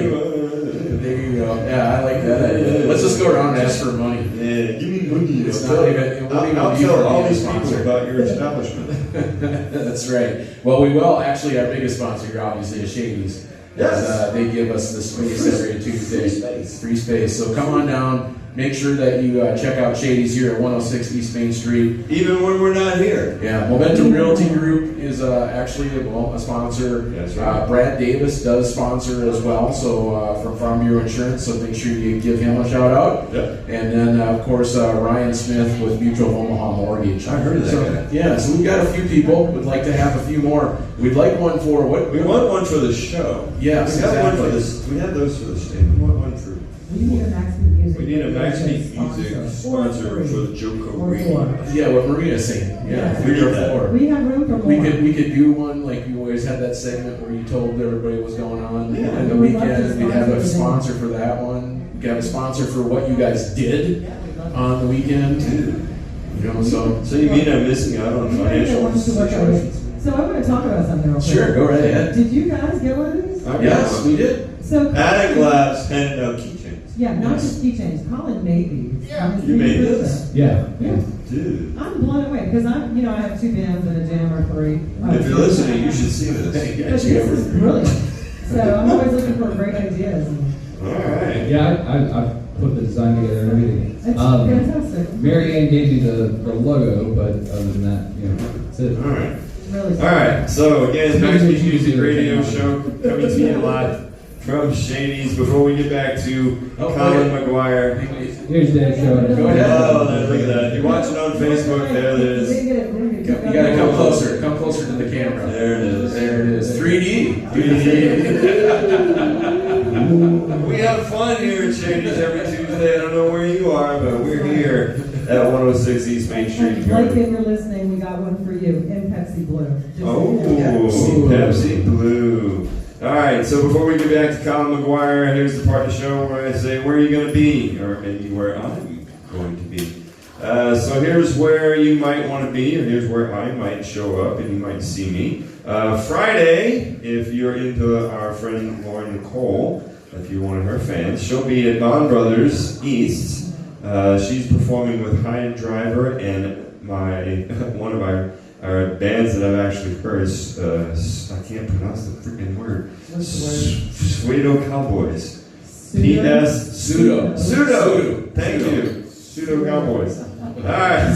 Speaker 1: There you go. Yeah, I like that idea. Let's just go around and ask for money.
Speaker 2: Yeah, give me money.
Speaker 1: It's not even, it won't even
Speaker 2: I'll
Speaker 1: be
Speaker 2: tell
Speaker 1: for
Speaker 2: all
Speaker 1: being a
Speaker 2: these people
Speaker 1: sponsor.
Speaker 2: about your establishment.
Speaker 1: That's right. Well, we will. Actually, our biggest sponsor here, obviously, is Shady's.
Speaker 2: Yes.
Speaker 1: They give us the space every Tuesday. Free space. So come on down. Make sure that you check out Shady's here at 106 East Main Street.
Speaker 2: Even when we're not here.
Speaker 1: Yeah, Momentum Realty Group is actually a sponsor.
Speaker 2: That's right.
Speaker 1: Brad Davis does sponsor as well, so from Farm Bureau Insurance, so make sure you give him a shout out.
Speaker 2: Yep.
Speaker 1: And then, of course, Ryan Smith with Mutual of Omaha Mortgage.
Speaker 2: I heard of that guy.
Speaker 1: Yeah, so we've got a few people. We'd like to have a few more. We'd like one for what?
Speaker 2: We want one for the show.
Speaker 1: Yes,
Speaker 2: we got
Speaker 1: exactly.
Speaker 2: one for this. We have those for the state. We want one for.
Speaker 3: We need a MAKSBeat music.
Speaker 2: We need a MAKSBeat music sponsor for the JoCo Radio.
Speaker 1: Yeah, what Marina's saying. Yeah,
Speaker 2: We
Speaker 1: 3 or
Speaker 2: need that.
Speaker 1: 4.
Speaker 3: We have room for more.
Speaker 1: We could do one like you always had that segment where you told everybody what's going on
Speaker 2: Yeah.
Speaker 1: in the
Speaker 3: We would love to
Speaker 1: weekend. We'd have a
Speaker 3: sponsor
Speaker 1: sponsor for that one. We could have a sponsor for what you guys did on the weekend. You know, so
Speaker 2: So you mean I'm missing out on financial situations?
Speaker 3: So I want to talk about something real quick.
Speaker 1: sure, go right ahead.
Speaker 3: Did you guys get one of these?
Speaker 1: Yes, we did.
Speaker 3: So
Speaker 2: Attic Labs handing out keychains.
Speaker 3: yeah, not just keychains. Colin made these.
Speaker 2: Yeah, you made this?
Speaker 4: Yeah.
Speaker 3: Yeah.
Speaker 2: Dude.
Speaker 3: I'm blown away because I have 2 bands and a jam or 3.
Speaker 2: If you're listening, you should see this.
Speaker 1: Hey,
Speaker 3: But
Speaker 1: got
Speaker 3: this
Speaker 1: you
Speaker 3: is
Speaker 1: everything.
Speaker 3: brilliant. So I'm always looking for great ideas.
Speaker 2: All right.
Speaker 4: Yeah, I put the design together and everything.
Speaker 3: It's fantastic.
Speaker 4: Mary Ann gave me the logo, but other than that, that's it.
Speaker 2: All right.
Speaker 3: Really.
Speaker 2: All right. So again, MAKSBeat Music Radio Show coming to you live from Shady's. Before we get back to Colin McGuire.
Speaker 4: Here's Dave showing it.
Speaker 1: Go ahead.
Speaker 2: Oh, look at that. You're watching on Facebook. There it is.
Speaker 1: You gotta come closer. Come closer to the camera.
Speaker 2: There it is.
Speaker 1: There it is. 3D.
Speaker 2: 3D. We have fun here at Shady's every Tuesday. I don't know where you are, but we're here at 106 East Main Street.
Speaker 3: Like if you're listening, we got one for you in Pepsi Blue. Just
Speaker 2: Oh,
Speaker 3: so
Speaker 2: Pepsi Blue. All right, so before we get back to Colin McGuire, here's the part of the show where I say, where are you going to be? Or maybe where I'm going to be. So here's where you might want to be, or here's where I might show up and you might see me. Friday, if you're into our friend Lauren Nicole, if you're one of her fans, she'll be at Bond Brothers East. She's performing with High Driver and one of our bands that I've actually heard is, I can't pronounce the freaking word. Pseudo Cowboys. P.S.
Speaker 1: Pseudo.
Speaker 2: Thank you. Pseudo Cowboys. All right.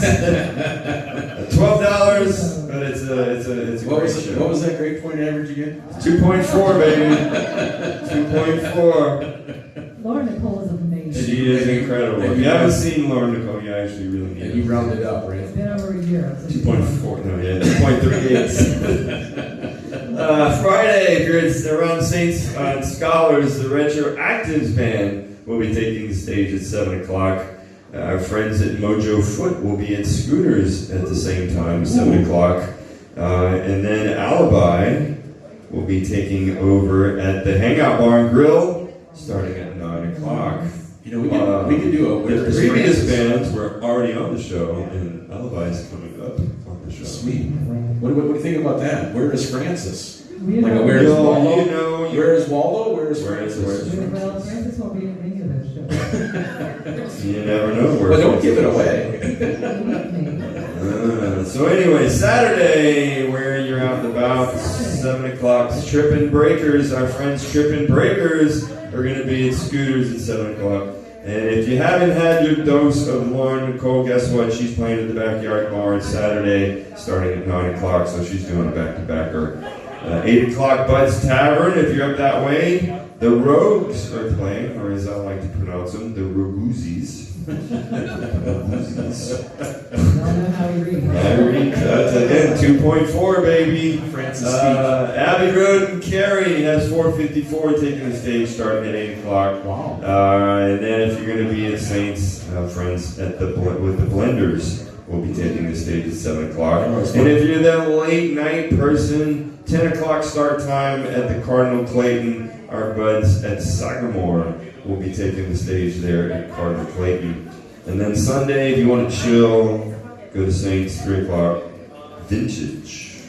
Speaker 2: $12, but it's a great show.
Speaker 1: What was that grade point average again?
Speaker 2: 2.4, baby. 2.4.
Speaker 3: Lauren Nicole is amazing.
Speaker 2: She is incredible. If you haven't seen Lauren Nicole, you actually really need
Speaker 1: And
Speaker 2: it.
Speaker 1: you rounded up,
Speaker 3: It's
Speaker 1: right?
Speaker 3: been over a year.
Speaker 2: 2.4, no, yeah, 2.38. Friday, if you're around Saints and Scholars, the Retroactives Band will be taking the stage at 7 o'clock. Our friends at Mojo Foot will be at Scooters at the same time, 7 o'clock. And then Alibi will be taking over at the Hangout Bar and Grill starting at 9 o'clock.
Speaker 1: You know, we could do a
Speaker 2: The previous bands were already on the show, and Alibi is coming up on the show.
Speaker 1: Sweet. What do you think about that? Where is Francis?
Speaker 3: We
Speaker 1: Like,
Speaker 3: know-
Speaker 1: where is
Speaker 2: No,
Speaker 1: Waldo?
Speaker 2: you know,
Speaker 1: Where is Waldo? Where is
Speaker 2: Where is-
Speaker 1: Francis?
Speaker 3: Well, Francis won't be in any of those shows.
Speaker 2: You never know where.
Speaker 1: But don't give it away.
Speaker 2: So anyway, Saturday, where you're out and about, 7 o'clock, Trippin' Breakers. Our friends Trippin' Breakers are going to be at Scooters at 7 o'clock. And if you haven't had your dose of Lauren Nicole, guess what? She's playing at the Backyard Bar on Saturday, starting at 9 o'clock, so she's doing a back-to-backer. 8 o'clock, Bud's Tavern, if you're up that way. The Rogues are playing, or as I like to pronounce them, the Roguzis.
Speaker 3: I don't know how we read.
Speaker 2: That's again 2.4, baby.
Speaker 1: Francis
Speaker 2: Abbey Road and Cary has 454 taking the stage starting at 8 o'clock.
Speaker 1: Wow.
Speaker 2: And then if you're going to be at Saints, friends at with the Blenders, will be taking the stage at 7 o'clock. And if you're that late night person, 10 o'clock start time at the Cardinal Clayton. Our buds at Sagamore will be taking the stage there at Cardinal Clayton. And then Sunday, if you want to chill, go to Saints, 3 o'clock. Vintage.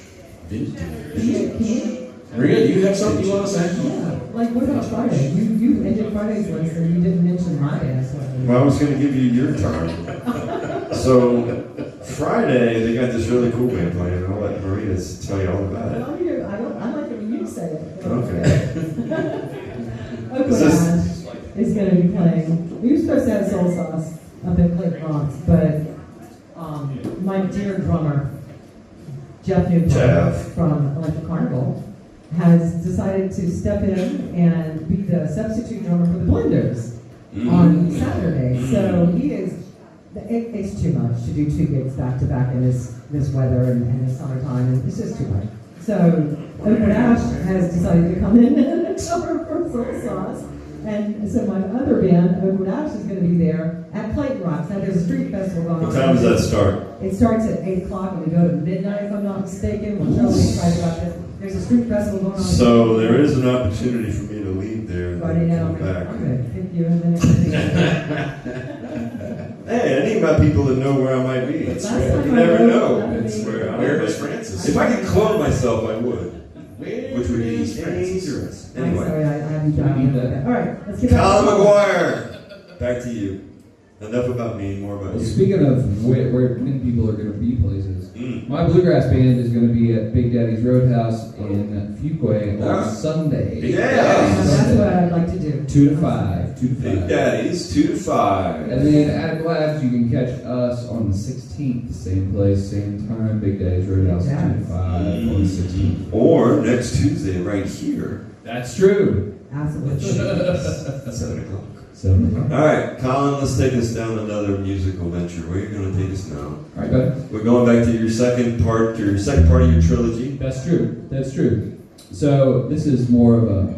Speaker 1: Maria, do you have something you want to say?
Speaker 3: Yeah. Like, what about Friday? You ended Friday's list and you didn't mention my dance.
Speaker 2: Well, I was going to give you your time. So, Friday, they got this really cool band playing. I'll let Maria tell you all about it.
Speaker 3: I like it when you say it.
Speaker 2: Okay.
Speaker 3: Oakland is going to be playing. We were supposed to have Soul Sauce up at Clayton Rocks, but my dear drummer, Jeff Newport from Electric Carnival, has decided to step in and be the substitute drummer for the Blenders on Saturday. So he is. It's too much to do 2 gigs back to back in this weather and this summertime, and it's just too much. So Oakwood Ash has decided to come in and cover for Soul Sauce. And so my other band, Oakwood Ash, is going to be there at Clayton Rocks. Now there's a street festival going on.
Speaker 2: What time does that start?
Speaker 3: It starts at 8 o'clock and we go to midnight, if I'm not mistaken. We're really excited about this. There's a street festival going on.
Speaker 2: So there is an opportunity for me to leave there and
Speaker 3: Friday now,
Speaker 2: come back.
Speaker 3: I'm going to pick you and then
Speaker 2: Hey, I need my people to know where I might be.
Speaker 1: That's
Speaker 3: Last
Speaker 1: right.
Speaker 3: time
Speaker 2: You
Speaker 3: I
Speaker 2: never
Speaker 3: wrote-
Speaker 2: know.
Speaker 1: It's where is Francis?
Speaker 2: If I could clone myself, I would.
Speaker 1: Where
Speaker 2: Which would be
Speaker 1: is Francis?
Speaker 2: dangerous.
Speaker 3: I'm
Speaker 2: Anyway,
Speaker 3: sorry, I have you down.
Speaker 4: need that.
Speaker 3: All right, let's get back
Speaker 2: Colin
Speaker 3: to
Speaker 2: McGuire, back to you. Enough about me, more about
Speaker 4: Well,
Speaker 2: you.
Speaker 4: speaking of when people are going to be places,
Speaker 2: Mm.
Speaker 4: my bluegrass band is going to be at Big Daddy's Roadhouse in Fuquay
Speaker 2: Ah.
Speaker 4: on Sunday.
Speaker 2: Big
Speaker 3: Yeah,
Speaker 2: Daddies.
Speaker 3: that's what I'd like to do.
Speaker 4: 2 to 5. 2 to 5.
Speaker 2: Big Daddies, 2 to 5.
Speaker 4: And then at Labs, you can catch us on the 16th, same place, same time, Big Daddy's Roadhouse, 2 to 5 on the 16th.
Speaker 2: Or next Tuesday, right here.
Speaker 4: That's true.
Speaker 3: Absolutely.
Speaker 2: 7 o'clock.
Speaker 4: 7 o'clock.
Speaker 2: All right, Colin, let's take us down another musical venture. Where are you going to take us now?
Speaker 4: All right, bud.
Speaker 2: We're going back to your second part of your trilogy.
Speaker 4: That's true. That's true. So this is more of a,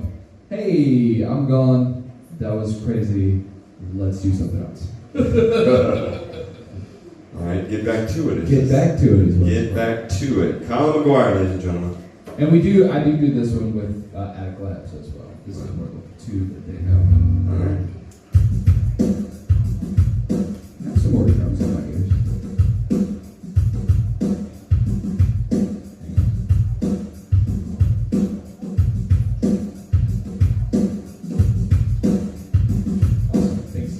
Speaker 4: hey, I'm gone. That was crazy. Let's do something else.
Speaker 2: All right, get back to it.
Speaker 4: Get back to it. Is what
Speaker 2: Get
Speaker 4: it's
Speaker 2: back to it. Colin McGuire, ladies and gentlemen.
Speaker 4: called. And I do this one with Attic Labs as well. This is one of the 2 that they know.
Speaker 2: All right.
Speaker 4: I have some more drums in my ears. Awesome, thanks.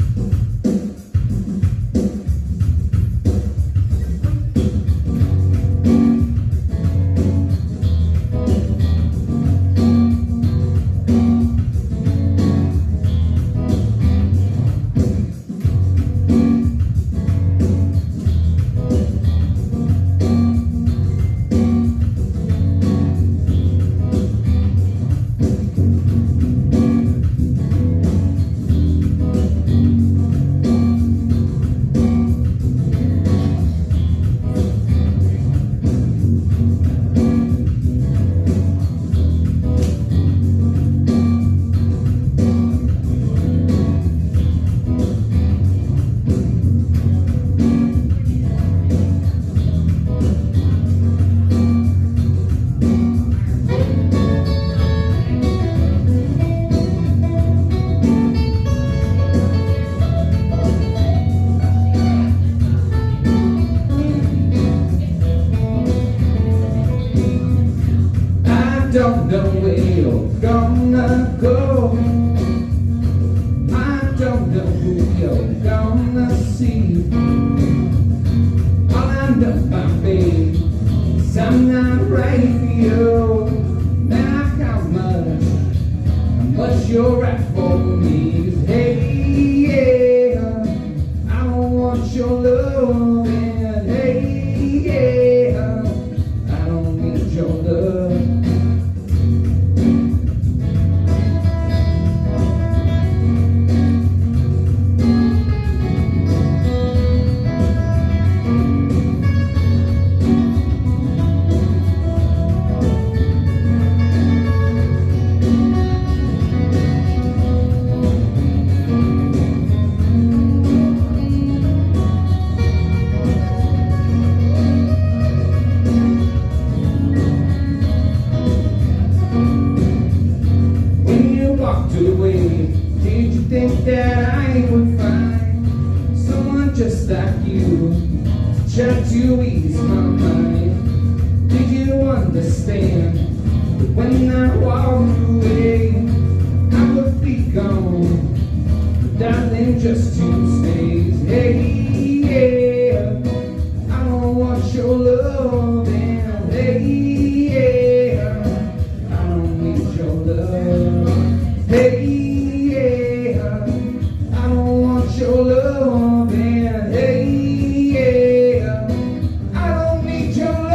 Speaker 4: fight for me. 'Cause hey, yeah, I don't want your love. And hey, yeah, I don't need your love. Did you think that I would find someone just like you to try to ease my mind? Did you understand that when I walked away, I would be gone, but darling, just 2 days. Hey, yeah, I don't want your love, and hey, yeah, I don't need your love. Hey, yeah, I don't want your love, and hey, yeah, I don't need your love.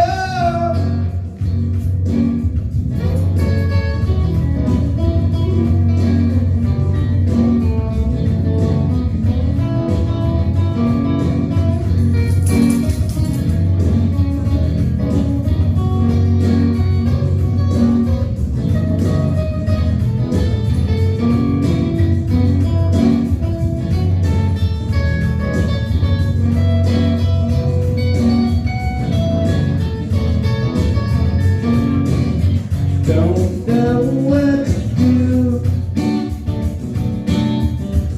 Speaker 4: Don't know what to do.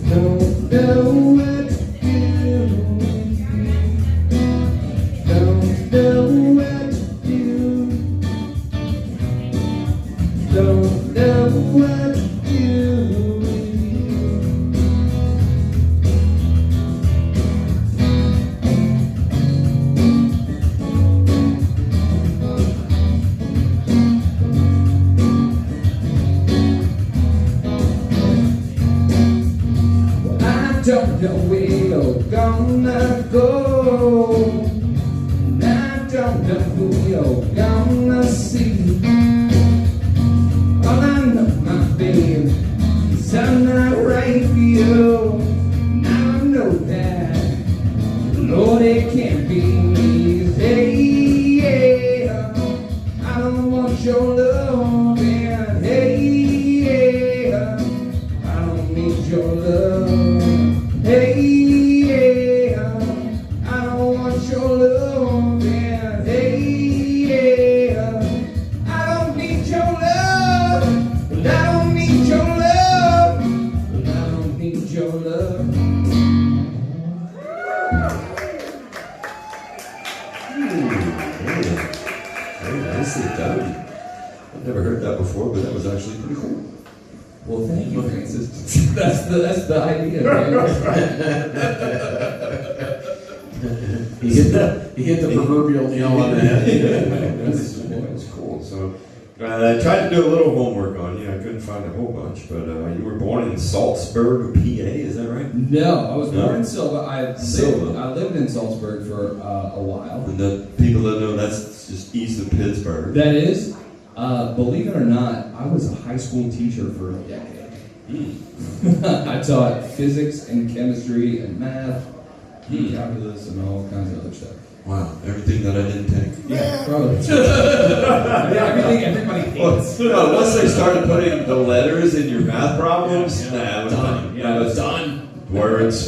Speaker 4: Don't know what to do. Don't know what to do. Don't know what to do. Don't know where you're gonna go, and I don't know who you're gonna see. All I know, my babe, is I'm not right for you. Now I know that, Lord, it can't be me. Hey, yeah, I don't want your love, and hey, yeah, I don't need your love. Hey, yeah, I don't want your love, and hey, yeah, I don't need your love, but I don't need your love, but I don't need your love.
Speaker 2: Very nicely done. I've never heard that before, but that was actually pretty cool.
Speaker 4: Well, thank you, Francis. That's the idea, man.
Speaker 1: He hit the proverbial nail on the head.
Speaker 2: That's cool. So I tried to do a little homework on you. I couldn't find a whole bunch, but you were born in Salzburg, PA. Is that right?
Speaker 4: No, I was born in Silva.
Speaker 2: Silva.
Speaker 4: I lived in Salzburg for a while.
Speaker 2: And the people that know, that's just east of Pittsburgh.
Speaker 4: That is, believe it or not, I was a high school teacher for a decade. I taught physics and chemistry and math, calculus, and all kinds of other stuff.
Speaker 2: Wow, everything that I didn't take.
Speaker 4: Yeah, probably. Everything everybody hates.
Speaker 2: No, once they started putting the letters in your math problems,
Speaker 1: Yeah.
Speaker 2: it was
Speaker 1: Done.
Speaker 2: done.
Speaker 1: Yeah, it was done.
Speaker 2: Words.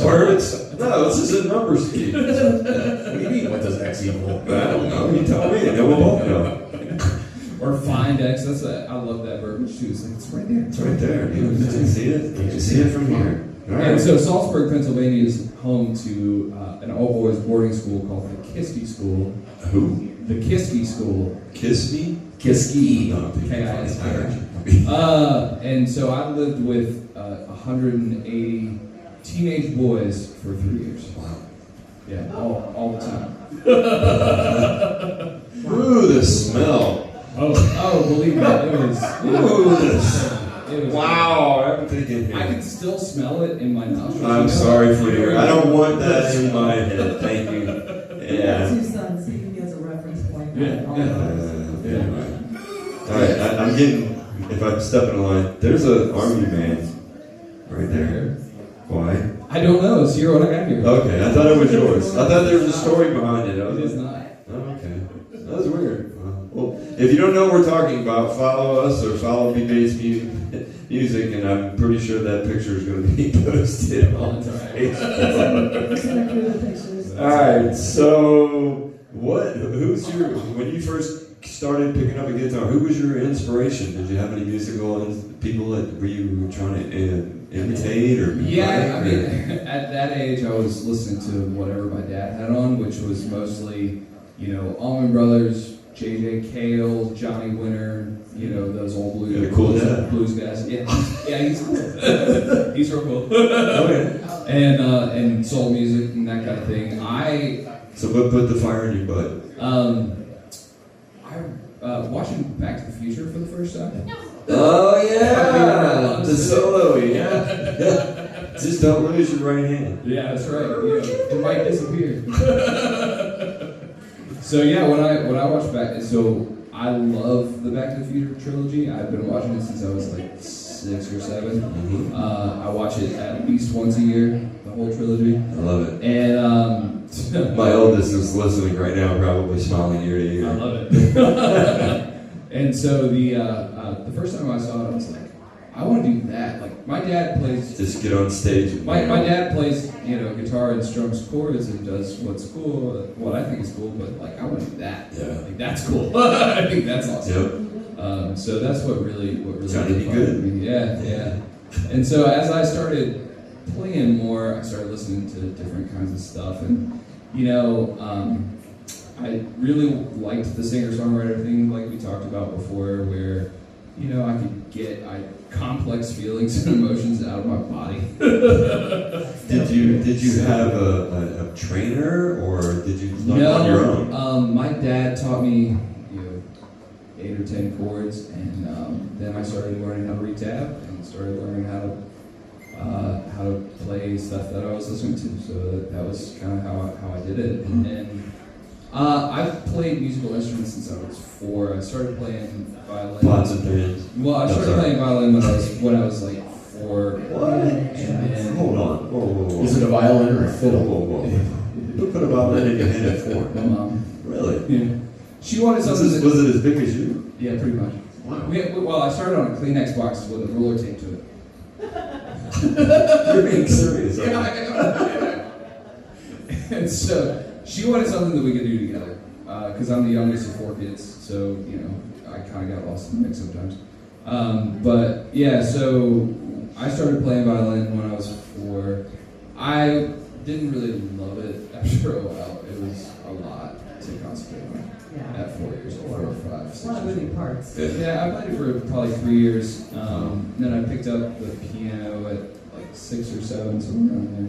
Speaker 2: No, this is a number scheme.
Speaker 1: What do you mean? What does X equal?
Speaker 2: I don't know. You tell me. No, we'll both know.
Speaker 4: Or find X. I love that verbiage too. It's like it's right there.
Speaker 2: It's right there. You can see it. You can see it from here. All right.
Speaker 4: And so Salzburg, Pennsylvania is home to an all-boys boarding school called the Kiski School.
Speaker 2: Who?
Speaker 4: The Kiski School.
Speaker 2: Kiss me?
Speaker 1: Kiski.
Speaker 2: No,
Speaker 4: K-I-S-K. And so I lived with 180 teenage boys for 3 years.
Speaker 2: Wow.
Speaker 4: Yeah, all the time.
Speaker 2: Ooh, the smell.
Speaker 4: Oh, believe me, it was.
Speaker 2: Ooh, the
Speaker 4: It was
Speaker 2: Wow, I'm thinking.
Speaker 4: I can still smell it in my nostrils.
Speaker 2: I'm sorry for you. I don't want that in my head. Thank you. Yeah.
Speaker 3: Two sons, he can use a reference point.
Speaker 2: Anyway. All right, I'm getting. If I'm stepping in line, there's an army man right there. Why?
Speaker 4: I don't know. It's your what I got here.
Speaker 2: Okay, I thought it was yours. I thought there was a story behind it.
Speaker 4: It is not.
Speaker 2: Oh, okay. That was weird. Well, if you don't know what we're talking about, follow us or follow MAKSBeat, and I'm pretty sure that picture is going to be posted on Facebook. All right. So, when you first started picking up a guitar, who was your inspiration? Did you have any musical people that were you trying to imitate or be
Speaker 4: Yeah,
Speaker 2: like,
Speaker 4: I mean, at that age, I was listening to whatever my dad had on, which was mostly, Allman Brothers, J.J. Cale, Johnny Winter, those old blues guys. Yeah, he's cool. He's real cool.
Speaker 2: Okay.
Speaker 4: And soul music and that kind of thing.
Speaker 2: So what put the fire in your butt?
Speaker 4: Watching Back to the Future for the first time.
Speaker 2: Oh yeah, the solo, yeah. Just don't lose your right hand.
Speaker 4: Yeah, that's right. It might disappear. So yeah, when I watch back, so I love the Back to the Future trilogy. I've been watching it since I was like 6 or 7.
Speaker 2: Mm-hmm.
Speaker 4: I watch it at least once a year, the whole trilogy.
Speaker 2: I love it.
Speaker 4: And
Speaker 2: my oldest is listening right now, probably smiling ear to ear.
Speaker 4: I love it. And so the first time I saw it, I was like, I want to do that. Like my dad plays.
Speaker 2: Just get on stage.
Speaker 4: My dad plays, guitar and strums chords and does what's cool, what I think is cool. But like I want to do that.
Speaker 2: Yeah.
Speaker 4: Like that's cool. I think that's awesome.
Speaker 2: Yep.
Speaker 4: So that's what really
Speaker 2: trying to be good.
Speaker 4: Me. Yeah. And so as I started playing more, I started listening to different kinds of stuff, and I really liked the singer-songwriter thing, like we talked about before, where I could get complex feelings and emotions out of my body.
Speaker 2: Did you have a trainer, or did you learn on your own?
Speaker 4: My dad taught me 8 or 10 chords, and then I started learning how to read tab and started learning how to play stuff that I was listening to. So that was kind of how I did it. And then I've played musical instruments since I was 4. I started playing violin.
Speaker 2: Pots and pans.
Speaker 4: Well, I started playing violin when I was like 4.
Speaker 2: What?
Speaker 4: And
Speaker 2: Hold on. Whoa.
Speaker 1: Is it a violin or a fiddle?
Speaker 2: Whoa. Who put a violin in your hand at 4?
Speaker 4: My mom.
Speaker 2: Really?
Speaker 4: Yeah. She wanted something.
Speaker 2: Was it as big as you?
Speaker 4: Yeah, pretty much.
Speaker 1: Wow.
Speaker 4: Well, I started on a Kleenex box with a ruler taped to it.
Speaker 2: You're being serious.
Speaker 4: Yeah, I know. And so she wanted something that we could do together, because I'm the youngest of 4 kids, so I kind of got lost in the mix sometimes. But yeah, so I started playing violin when I was 4. I didn't really love it after a while. It was a lot to concentrate on at 4 years old, 4 or 5, 6
Speaker 3: A lot of
Speaker 4: years
Speaker 3: moving
Speaker 4: old.
Speaker 3: parts.
Speaker 4: Yeah, I played it for probably 3 years. Then I picked up the piano at like 6 or 7, somewhere around there.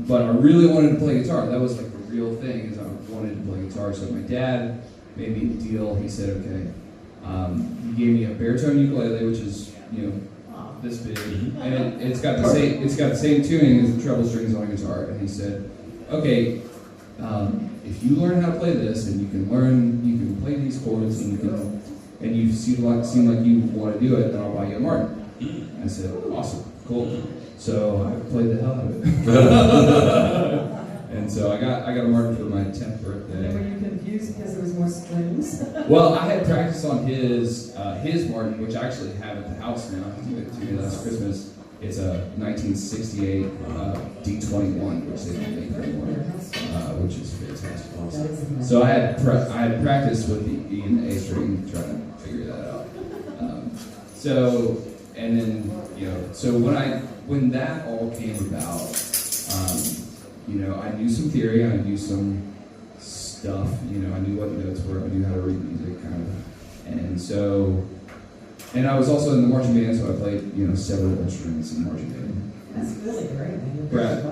Speaker 4: But I really wanted to play guitar. That was like the real thing, is I wanted to play guitar. So my dad made me a deal. He said, okay, he gave me a baritone ukulele, which is this big, and it's got the same tuning as the treble strings on a guitar. And he said, okay, if you learn how to play this, and you can play these chords, and you seem like you want to do it, then I'll buy you a Martin. I said, awesome, cool. So I played the hell out of it. And so I got a Martin for my 10th birthday.
Speaker 3: Were you confused because there was more strings?
Speaker 4: Well, I had practiced on his Martin, which I actually have at the house now. He gave it to me last Christmas. It's a 1968 D21, which they don't make anymore, which is fantastic. So I had practiced with the E and the A string, trying to figure that out. So when that all came about, I knew some theory, I knew some stuff, I knew what notes were, I knew how to read music, kind of. And I was also in the marching band, so I played, several instruments in the marching band.
Speaker 3: That's really great.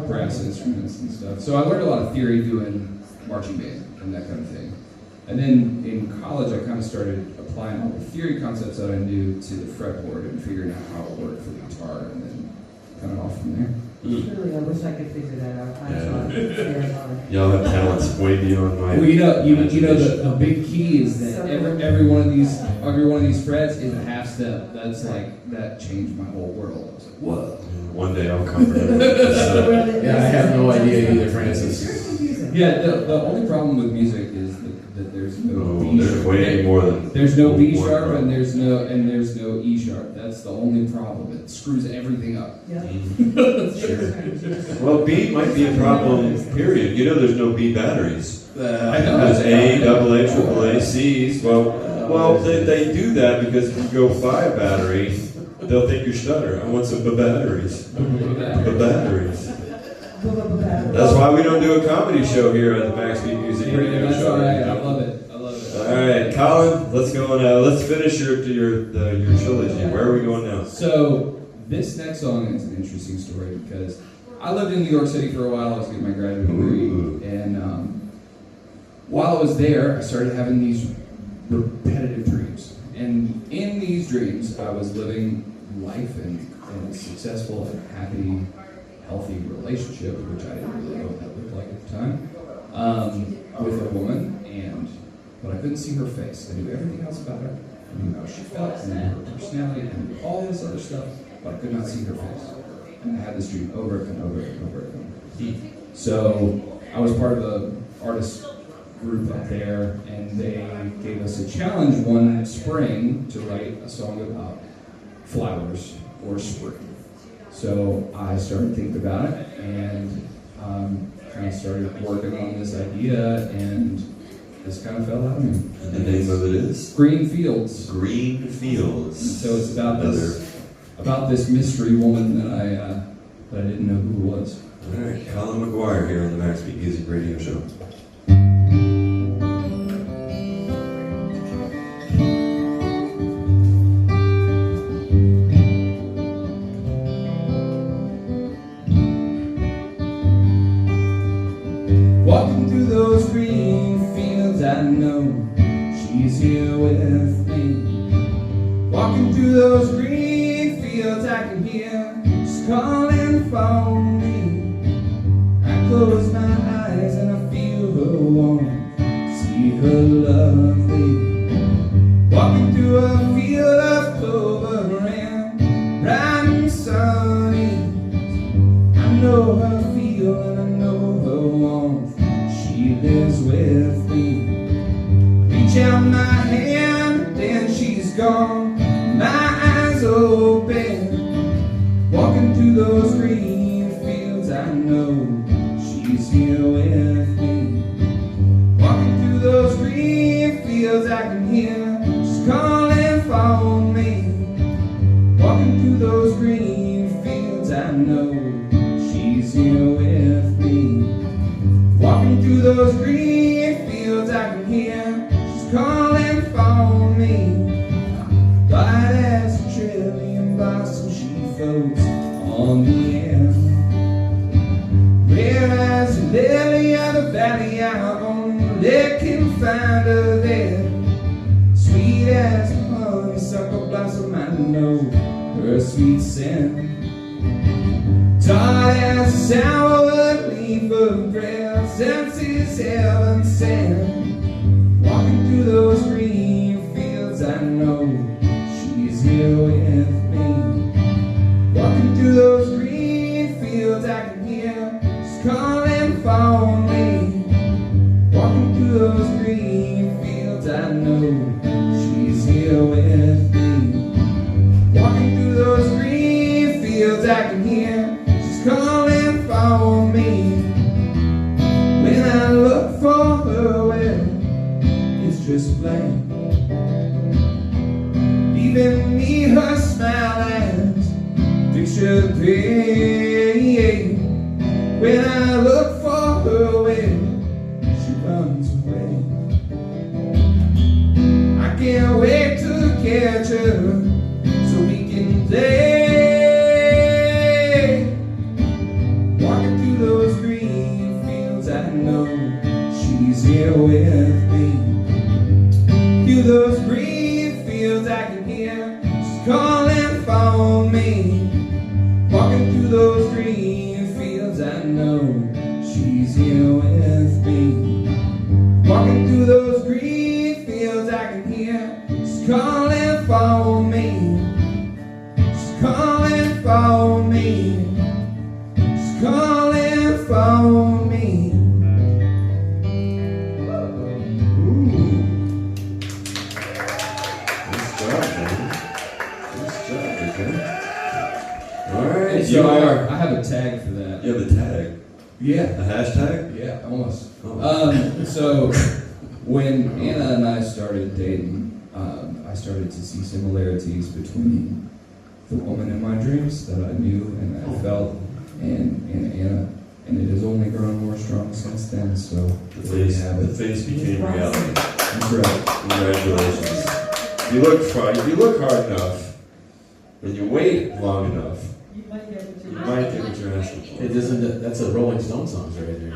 Speaker 4: Brass instruments and stuff. So I learned a lot of theory doing marching band and that kind of thing. And then in college, I kind of started applying all the theory concepts that I knew to the fretboard and figuring out how it worked for the guitar, and then kind of off from there.
Speaker 3: Really, I wish I could figure that out. I thought it was very hard.
Speaker 2: Y'all have talents way beyond my.
Speaker 4: Well, you know,
Speaker 2: imagination.
Speaker 4: the big key is that every one of these frets is a half step. That's like that changed my whole world. I was like, whoa.
Speaker 2: One day I'll come for it.
Speaker 1: Yeah, I have no idea either, Francis.
Speaker 4: Yeah, the only problem with music is that there's no B
Speaker 2: there's
Speaker 4: sharp.
Speaker 2: way more than.
Speaker 4: There's no B
Speaker 2: more
Speaker 4: sharp
Speaker 2: problem.
Speaker 4: and there's no E sharp. That's the only problem. It screws everything up.
Speaker 3: Yeah.
Speaker 2: Well, B might be a problem, period. You know there's no B batteries.
Speaker 4: I know.
Speaker 2: There's A, AA, AAA, C's. Well, they do that because if you go buy a battery, they'll think you stutter. I want some batteries. Batteries. That's why we don't do a comedy show here at the MAKSBeat Music Radio
Speaker 4: That's
Speaker 2: Show.
Speaker 4: all right. I love it.
Speaker 2: All right, Colin, let's go on. Let's finish your trilogy. Where are we going now?
Speaker 4: So this next song is an interesting story because I lived in New York City for a while. I was getting my graduate degree, and while I was there, I started having these repetitive dreams. And in these dreams, I was living life in a successful and happy, healthy relationship, which I didn't really know what that looked like at the time, with a woman, but I couldn't see her face. I knew everything else about her. I knew how she felt, I knew her personality, and all this other stuff, but I could not see her face. And I had this dream over and over and over again. So I was part of the artist group up there, and they gave us a challenge one spring to write a song about flowers or spring. So I started thinking about it and kind of started working on this idea, and this kind of fell out of me.
Speaker 2: And the name of it is?
Speaker 4: Green Fields.
Speaker 2: Green Fields.
Speaker 4: So it's about this mystery woman that I didn't know who was.
Speaker 2: All right, Colin McGuire here on the MAKSBeat Music Radio Show.
Speaker 4: Walking through those green fields, I know she's here with me. Walking through those green fields, I can hear she's calling for me. I close my eyes and I feel her warmth, see her lovely. Walking through a field of clover and bright and sunny. I know her feel and I know her warmth. She lives with me. Reach out my hand, then she's gone. My eyes open. Walking through those green fields, I know she's here with me. Walking through those green fields, I can hear she's calling for me. Walking through those green fields, I know she's here with me. Walking through those green fields, I can hear she's calling for me. Light as a trillion blossom, she floats on the air. Rare as a lily of the valley, out on the lake can find her there. Sweet as a honeysuckle blossom, I know her sweet scent. Tart as a sour leaf of grass, sense is heaven sent. Walking through those green fields, I know she's here with me. Walking through those green fields, I can hear she's calling for me. Walking through those green fields, I know she's here with me. Walking through those green fields, I can hear she's calling for me. When I look for her, well, it's just plain. Leaving me her smile and picture pain. When I look for her, well, she runs away. I can't wait to catch her so we can play. Walking through those green fields, I know she's here with me. those green fields, I know she's here with me. Walking through those green fields, I can hear she's calling for me. She's calling for me. She's calling for me.
Speaker 2: Alright,
Speaker 4: So I have a tag for that.
Speaker 2: You have a tag?
Speaker 4: Yeah.
Speaker 2: A hashtag?
Speaker 4: Yeah, almost.
Speaker 2: Oh.
Speaker 4: So when Anna and I started dating, I started to see similarities between the woman in my dreams that I knew and I felt, and Anna, and it has only grown more strong since then. So
Speaker 2: The face became reality.
Speaker 4: That's right.
Speaker 2: Congratulations. You look hard enough, and you wait long enough,
Speaker 3: You might get what
Speaker 2: you
Speaker 3: you
Speaker 2: might get what you're asking for.
Speaker 1: It doesn't. That's a Rolling Stone song right there.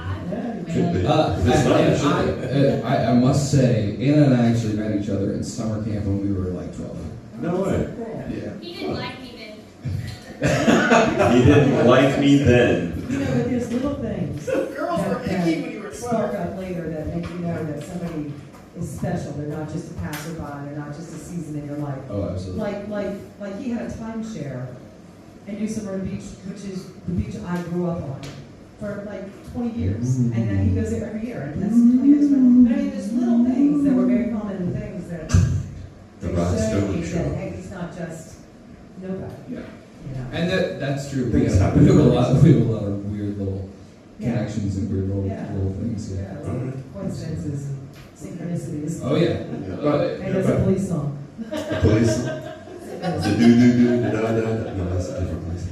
Speaker 2: Could be. If it's not, it should be.
Speaker 4: I must say, Anna and I actually met each other in summer camp when we were like 12.
Speaker 2: No way.
Speaker 4: Yeah.
Speaker 9: He didn't like me then.
Speaker 2: He didn't like me then.
Speaker 3: You know, but there's little things
Speaker 8: Girls were picky when you were
Speaker 3: spark
Speaker 8: 12.
Speaker 3: up later that make you know that somebody is special. They're not just a passerby. They're not just a season in your life.
Speaker 4: Oh, absolutely.
Speaker 3: Like he had a timeshare in New Smyrna Beach, which is the beach I grew up on for like 20 years, and then he goes there every year, and that's 20 years. But I mean, there's little things that were very common, and things that
Speaker 2: The
Speaker 3: they
Speaker 2: Rod
Speaker 3: show
Speaker 2: Stone
Speaker 3: you
Speaker 2: Show.
Speaker 3: that hey, he's not just nobody.
Speaker 4: Yeah.
Speaker 3: You know?
Speaker 4: And that's true. We
Speaker 2: Things
Speaker 4: have,
Speaker 2: happen
Speaker 4: we have a
Speaker 2: for
Speaker 4: lot.
Speaker 2: reasons.
Speaker 4: We have a lot of weird little
Speaker 3: Yeah.
Speaker 4: connections and weird little,
Speaker 3: Yeah.
Speaker 4: little things. Yeah.
Speaker 3: Yeah, like coincidences and synchronicities.
Speaker 4: Oh yeah.
Speaker 3: And there's a police song.
Speaker 2: The police. The do-do-do-da-da-da. No, that's a different place.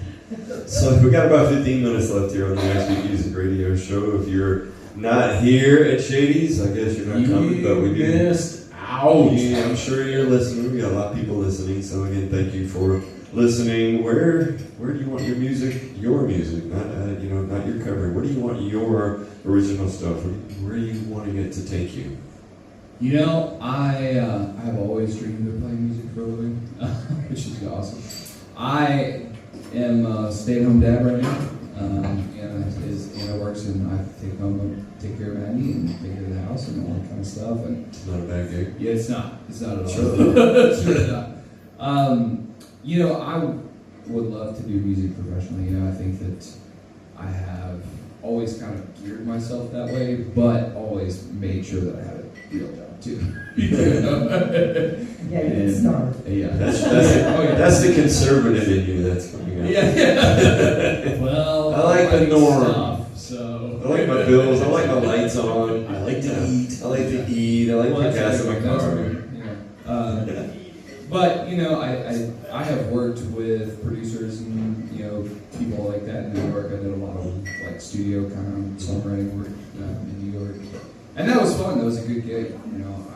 Speaker 2: So we got about 15 minutes left here on the MAKSBeat Music Radio Show. If you're not here at Shady's, I guess you're not coming, but we do.
Speaker 1: missed out.
Speaker 2: Yeah, I'm sure you're listening. We got a lot of people listening. So again, thank you for listening. Where do you want your music? Your music, not not your cover. Where do you want your original stuff? Where are you wanting it to take you?
Speaker 4: You know, I have always dreamed of playing music for a living, which is awesome. I am a stay-at-home dad right now. Anna works and I take care of Maggie and take care of the house and all that kind of stuff. And
Speaker 2: It's not a bad gig.
Speaker 4: yeah, it's not at all.
Speaker 2: Sure.
Speaker 4: It's really not. You know, I would love to do music professionally. You know, I think that I have always kind of geared myself that way, but always made sure that I had a real job too. You know?
Speaker 3: Yeah, you can start.
Speaker 4: Yeah.
Speaker 2: That's the conservative in you that's coming out.
Speaker 4: Yeah. Well,
Speaker 2: I like the norm.
Speaker 4: Stuff, so
Speaker 2: I like my bills. I like my lights on.
Speaker 1: I like to eat.
Speaker 2: I like to eat. I like
Speaker 4: Well,
Speaker 2: to
Speaker 4: that's
Speaker 2: gas in my
Speaker 4: good. That's
Speaker 2: car.
Speaker 4: good. Yeah. But you know, I have worked with producers and people like that in New York. I did a lot of like studio kind of songwriting work in New York, and that was fun. That was a good gig. You know,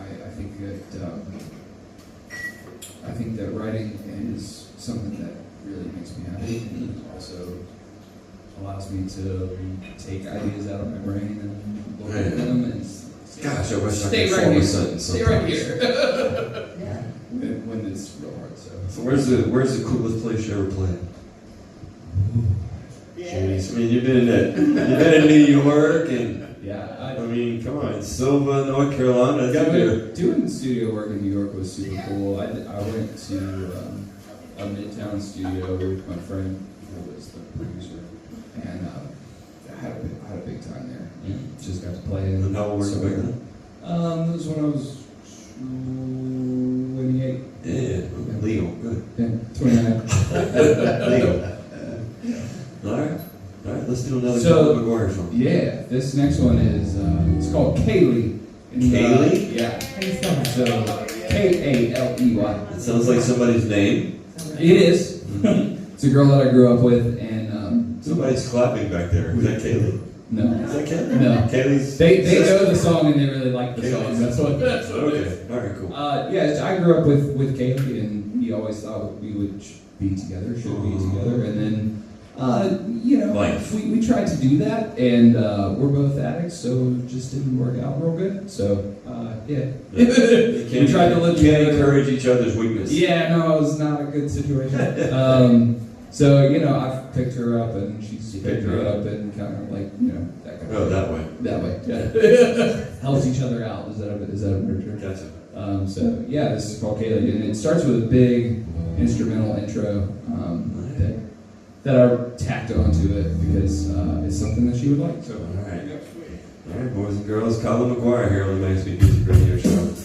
Speaker 4: I think that writing is something that really makes me happy, and also allows me to take ideas out of my brain and look at them and
Speaker 2: Gosh, I wish I
Speaker 4: stay
Speaker 2: could
Speaker 4: right
Speaker 2: form a
Speaker 4: here.
Speaker 2: sentence
Speaker 4: Stay right
Speaker 2: sometimes.
Speaker 4: here.
Speaker 3: Yeah.
Speaker 4: when it's real hard.
Speaker 2: So where's the coolest place you ever played? Shady's. I mean, you've been in New York and
Speaker 4: Yeah,
Speaker 2: I mean, come on, Silva, North Carolina.
Speaker 4: doing studio work in New York was super cool. I went to a Midtown studio with my friend who was the producer, and I had a big time there.
Speaker 2: Yeah.
Speaker 4: Just got to play in.
Speaker 2: And how old were you back then?
Speaker 4: That was when I was 28.
Speaker 2: Yeah, legal, good.
Speaker 4: Yeah, 29.
Speaker 2: Legal. All right, let's do another
Speaker 4: So-
Speaker 2: Colin McGuire song.
Speaker 4: Yeah, this next one is it's called Kaylee. And,
Speaker 2: Kaylee?
Speaker 4: Yeah.
Speaker 3: How you spell that?
Speaker 4: So Kaley.
Speaker 2: It sounds like somebody's name.
Speaker 4: It is. It's a girl that I grew up with, and
Speaker 2: Somebody's clapping back there. Is that Kaylee?
Speaker 4: no,
Speaker 2: Is that Kaylee?
Speaker 4: no.
Speaker 2: Kaylee's.
Speaker 4: They know the song and they really like the song.
Speaker 2: Kaylee's.
Speaker 4: That's what it is.
Speaker 2: Okay. All right. Cool.
Speaker 4: Yeah, I grew up with Kaylee, and we always thought we would be together, should be together, and then
Speaker 2: Life.
Speaker 4: we tried to do that, and we're both addicts, so it just didn't work out real good. So yeah,
Speaker 2: You
Speaker 4: we tried to live
Speaker 2: can't
Speaker 4: together.
Speaker 2: encourage each other's weakness.
Speaker 4: Yeah, no, it was not a good situation. So I've picked her up, and she's picked her up, and kind of like, you know, that kind of
Speaker 2: that way.
Speaker 4: That way, yeah. Helps each other out. Is that a better term?
Speaker 2: Gotcha.
Speaker 4: So yeah, this is called Kayla, and it starts with a big instrumental intro that I tacked onto it because it's something that she would like. So
Speaker 2: all right, boys and girls, Colin McGuire here on the MAKSBeat Music Radio Show.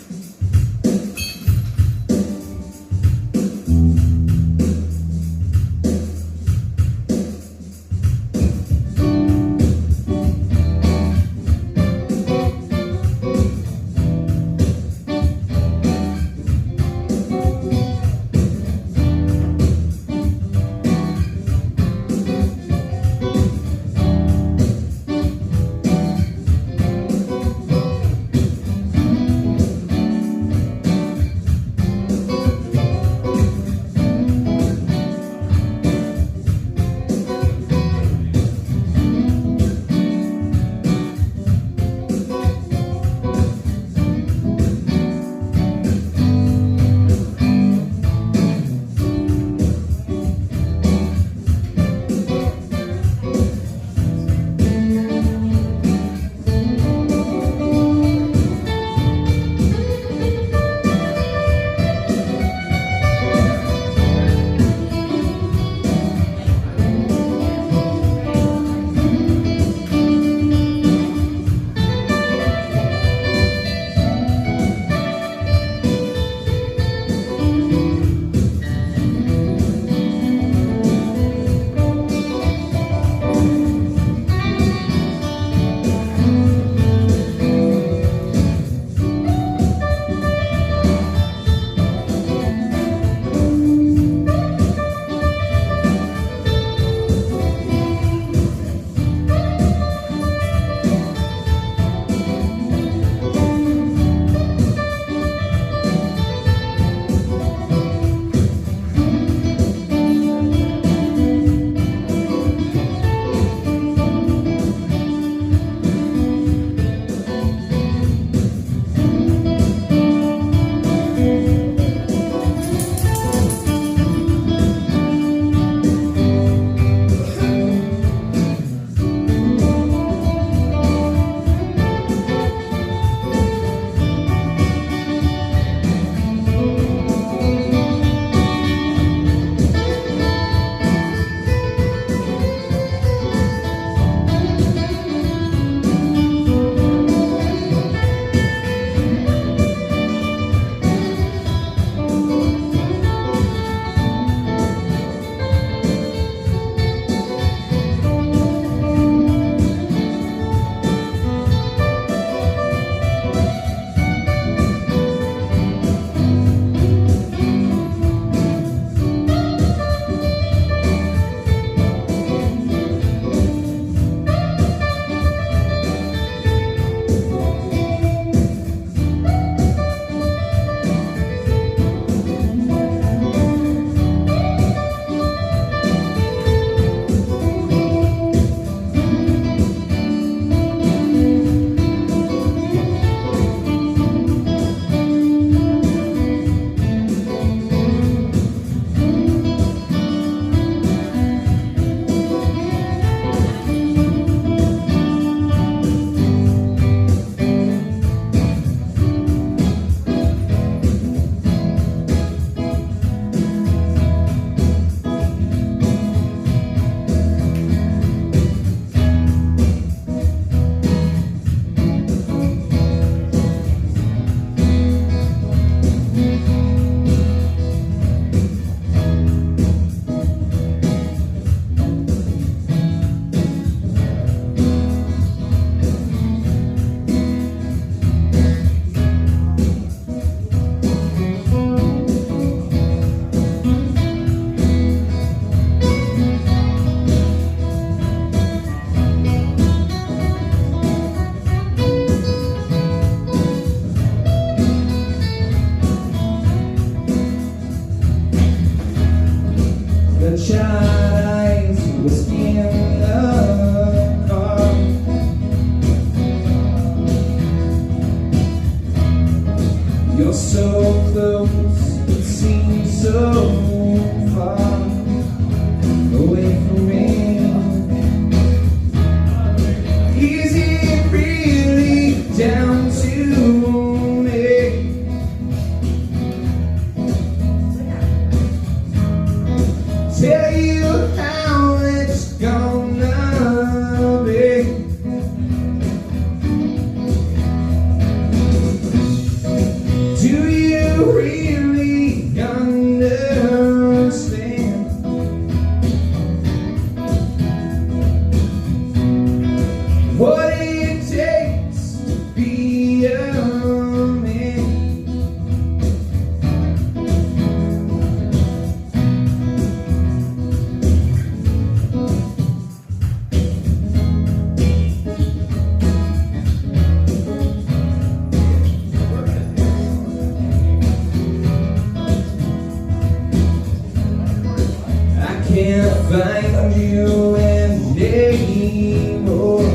Speaker 4: anymore.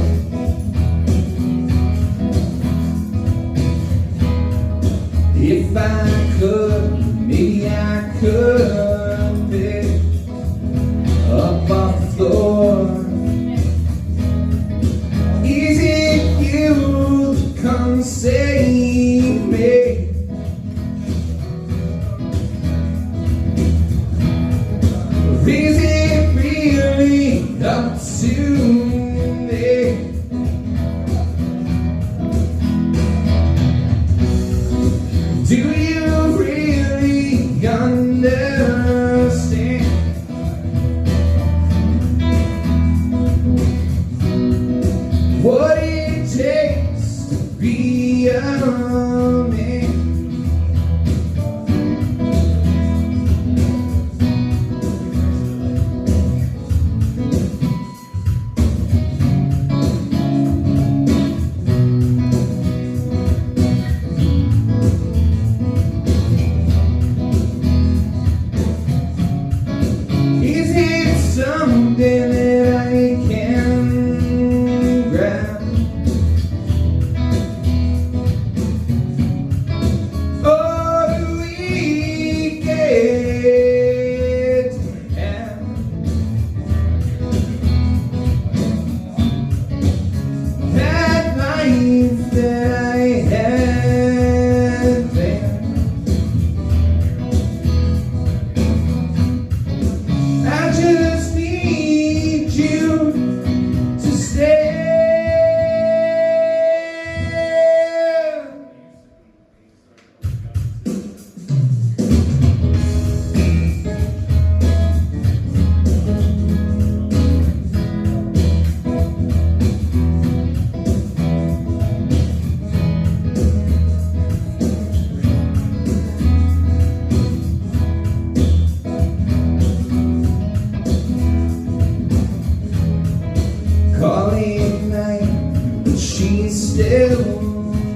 Speaker 4: If I could, maybe I could pick up off the floor. Is it you to come save me? Or is it really up to me? Do you really understand what it takes to be a man? Is it something that I can grab? Or do we get to have that life that I had there? I just need you to stay. Calling night, but she's still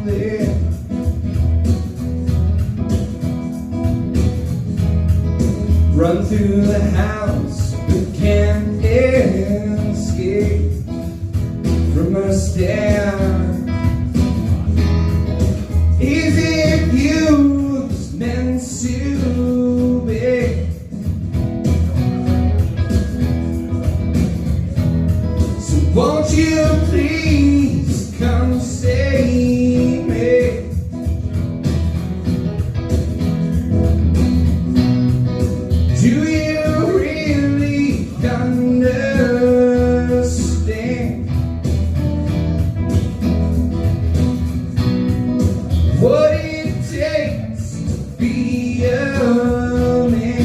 Speaker 4: there. Run through the house, but can't escape from her stare. Is it you that's meant to be? So won't you please come save me? Do you really understand what it takes to be a man?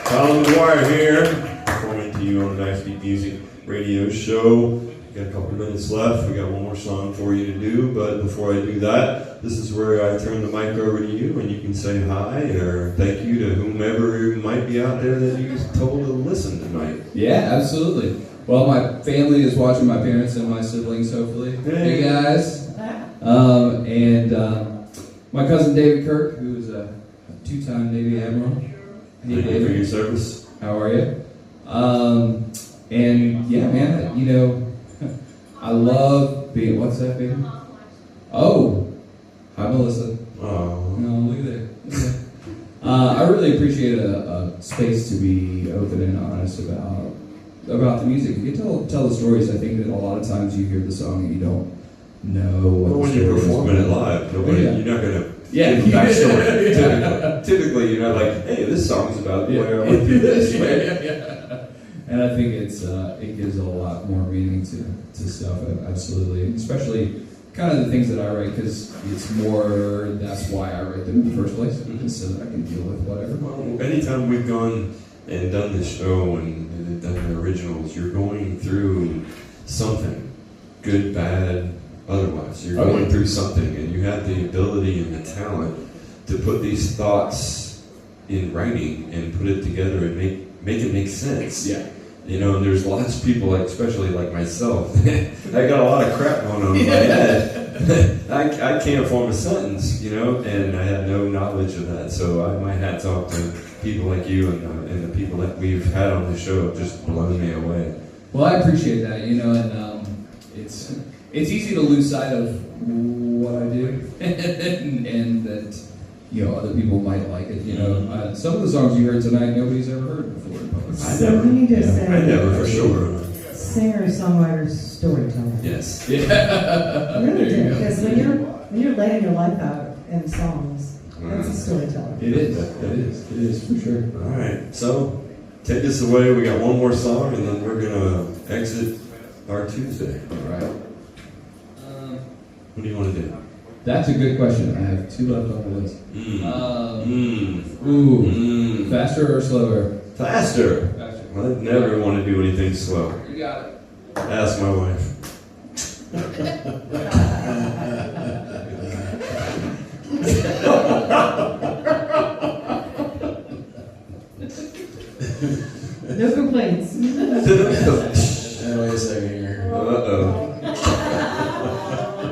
Speaker 2: Colin McGuire here, performing to you on the MAKSBeat Music Radio Show. We got a couple minutes left. We got one more song for you to do, but before I do that, this is where I turn the mic over to you, and you can say hi or thank you to whomever might be out there that you told to listen tonight.
Speaker 4: Yeah, absolutely. Well, my family is watching, my parents and my siblings, hopefully. Hey guys. My cousin David Kirk, who is a two-time Navy Admiral. Hey,
Speaker 2: Thank you
Speaker 4: David.
Speaker 2: for your service.
Speaker 4: How are you? And yeah, man, you know, I love being, what's that, baby? Oh, hi, Melissa.
Speaker 2: Oh.
Speaker 4: No, look at that. I really appreciate a space to be open and honest about the music. You can tell the stories. I think that a lot of times you hear the song and you don't know what
Speaker 2: Well, when
Speaker 4: the
Speaker 2: you're
Speaker 4: story is
Speaker 2: performing it
Speaker 4: about.
Speaker 2: live, nobody,
Speaker 4: Yeah.
Speaker 2: you're not going to
Speaker 4: Yeah.
Speaker 2: give a backstory. Typically, you're not like, hey, this song's about the way I went through this, right?
Speaker 4: And I think it gives a lot more meaning to stuff, absolutely. Especially kind of the things that I write, because that's why I write them in the first place, so that I can deal with whatever.
Speaker 2: Well, anytime we've gone and done this show and done the originals, you're going through something, good, bad, otherwise. You're going through something, and you have the ability and the talent to put these thoughts in writing and put it together and make it make sense.
Speaker 1: Yeah.
Speaker 2: You know, and there's lots of people, like, especially like myself, I got a lot of crap going on in my head. I can't form a sentence, you know, and I have no knowledge of that. So my hat's off to people like you and the people that we've had on the show have just blown me away.
Speaker 4: Well, I appreciate that, you know, and it's easy to lose sight of what I do, and that, you know, other people might like it. You know, some of the songs you heard tonight, nobody's ever heard before.
Speaker 3: So we need to say,
Speaker 2: I never, for sure.
Speaker 3: Singer, songwriter, storyteller.
Speaker 2: Yes.
Speaker 1: Yeah.
Speaker 3: Really
Speaker 1: There you
Speaker 3: do,
Speaker 1: go.
Speaker 3: because when you're laying your life out in songs, that's a storyteller.
Speaker 4: It is for sure.
Speaker 2: All right, so take us away. We got one more song, and then we're gonna exit our Tuesday.
Speaker 4: All right.
Speaker 2: What do you want to do?
Speaker 4: That's a good question. I have two left on the list. Faster or slower?
Speaker 2: Faster.
Speaker 4: Faster.
Speaker 2: I never want to do anything slow.
Speaker 4: You got it.
Speaker 2: Ask my wife.
Speaker 3: No complaints.
Speaker 1: Wait a second here.
Speaker 2: Uh-oh.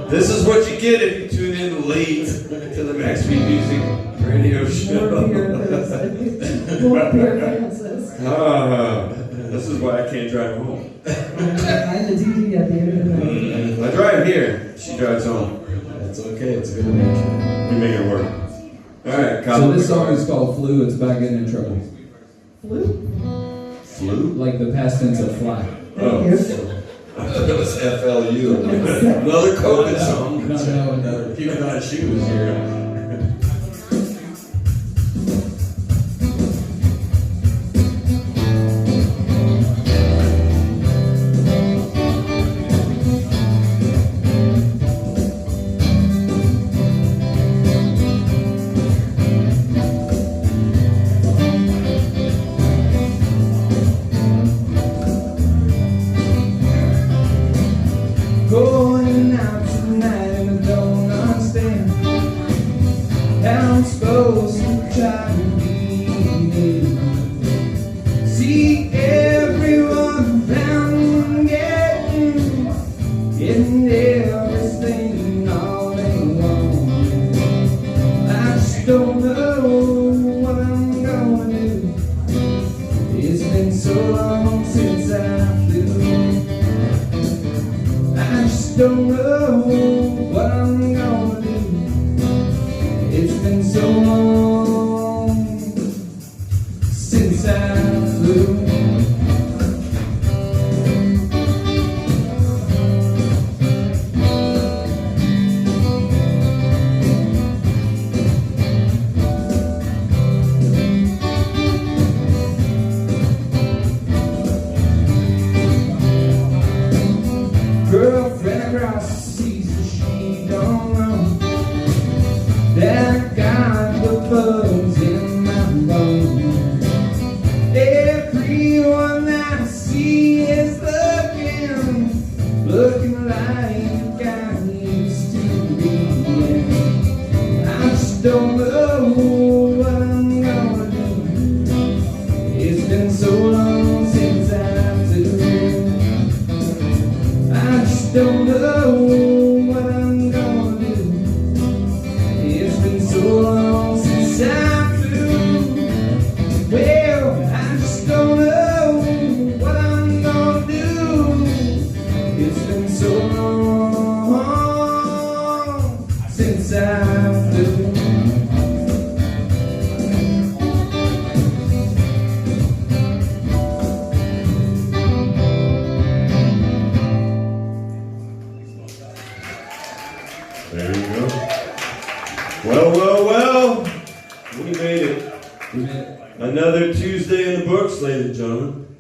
Speaker 2: This is what you get if you tune in late to the MAKSBeat Music Radio Show.
Speaker 3: More beer references.
Speaker 2: This is why I can't drive home.
Speaker 3: I'm the DD at the end of the night.
Speaker 2: I drive here. She drives home.
Speaker 1: That's okay. It's good nature.
Speaker 2: We make it work. All right, Colin.
Speaker 4: So this song is called Flu. It's about getting in trouble.
Speaker 3: Flu?
Speaker 2: Flu?
Speaker 4: Like the past tense of fly.
Speaker 2: Oh. I thought it was FLU. Another COVID song.
Speaker 4: No.
Speaker 1: Another people not shoes here.
Speaker 4: Going out tonight and I don't understand how I'm supposed to try to be. See everyone around getting everything all they want. I just don't know what I'm gonna do. It's been so long since I flew. I just don't know what I'm gonna do. It's been so long since I flew. Girlfriend across the seas, but she don't know that I got the bugs in my bones. Everyone that I see is looking like I used to be. I just don't know what I'm gonna do. It's been so long since I flew. I just don't know what I'm gonna do. It's been so long since I flew. Well, I just don't know what I'm gonna do. It's been so long since I flew.
Speaker 2: There you go. Well. We made it. Another Tuesday in the books, ladies and gentlemen.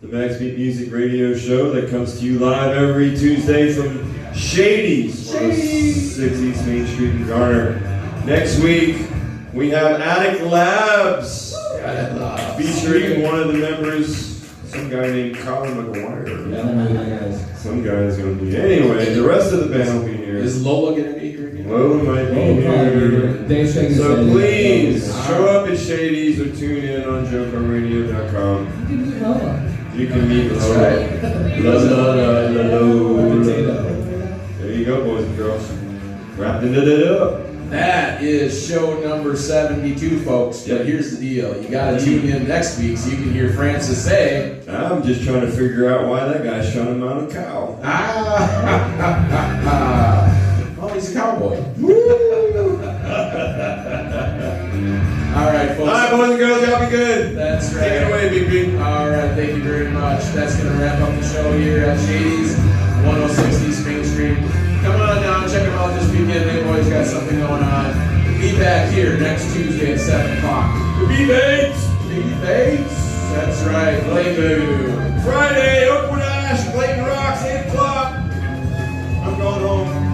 Speaker 2: The MAKSBeat Music Radio Show that comes to you live every Tuesday from Shady's, 6 East Main Street in Garner. Next week, we have Attic Labs featuring one of the members, some guy named Colin McGuire.
Speaker 4: Yeah, I don't know who that guy is.
Speaker 2: Some guy's gonna be. Anyway, the rest of the band will be here.
Speaker 1: Is Lola gonna be here again?
Speaker 2: Lola might be here.
Speaker 4: Dave's shaking his
Speaker 2: So
Speaker 4: head.
Speaker 2: please show up at Shady's or tune in on JoCoRadio.com.
Speaker 3: You can meet Lola.
Speaker 2: You can meet
Speaker 1: That's
Speaker 2: Lola.
Speaker 1: right.
Speaker 4: Potato.
Speaker 2: There you go, boys and girls. Wrapping it up.
Speaker 1: That is show number 72, folks. But here's the deal. You gotta tune in next week so you can hear Francis say,
Speaker 2: I'm just trying to figure out why that guy shot him on a cow.
Speaker 1: well, he's a cowboy. All right, folks.
Speaker 2: All right, boys and girls, y'all be good.
Speaker 1: That's right.
Speaker 2: Take it away, BB.
Speaker 1: All right, thank you very much. That's going to wrap up the show here at Shady's, 106 East Main Street. Come on down, check them out this weekend. They boys got something going on. Be back here next Tuesday at 7 o'clock.
Speaker 2: BB-Bates.
Speaker 1: Bates. That's right, Playboy.
Speaker 2: Friday, Oakwood Ash, Clayton Rocks, 8 o'clock. I'm going home.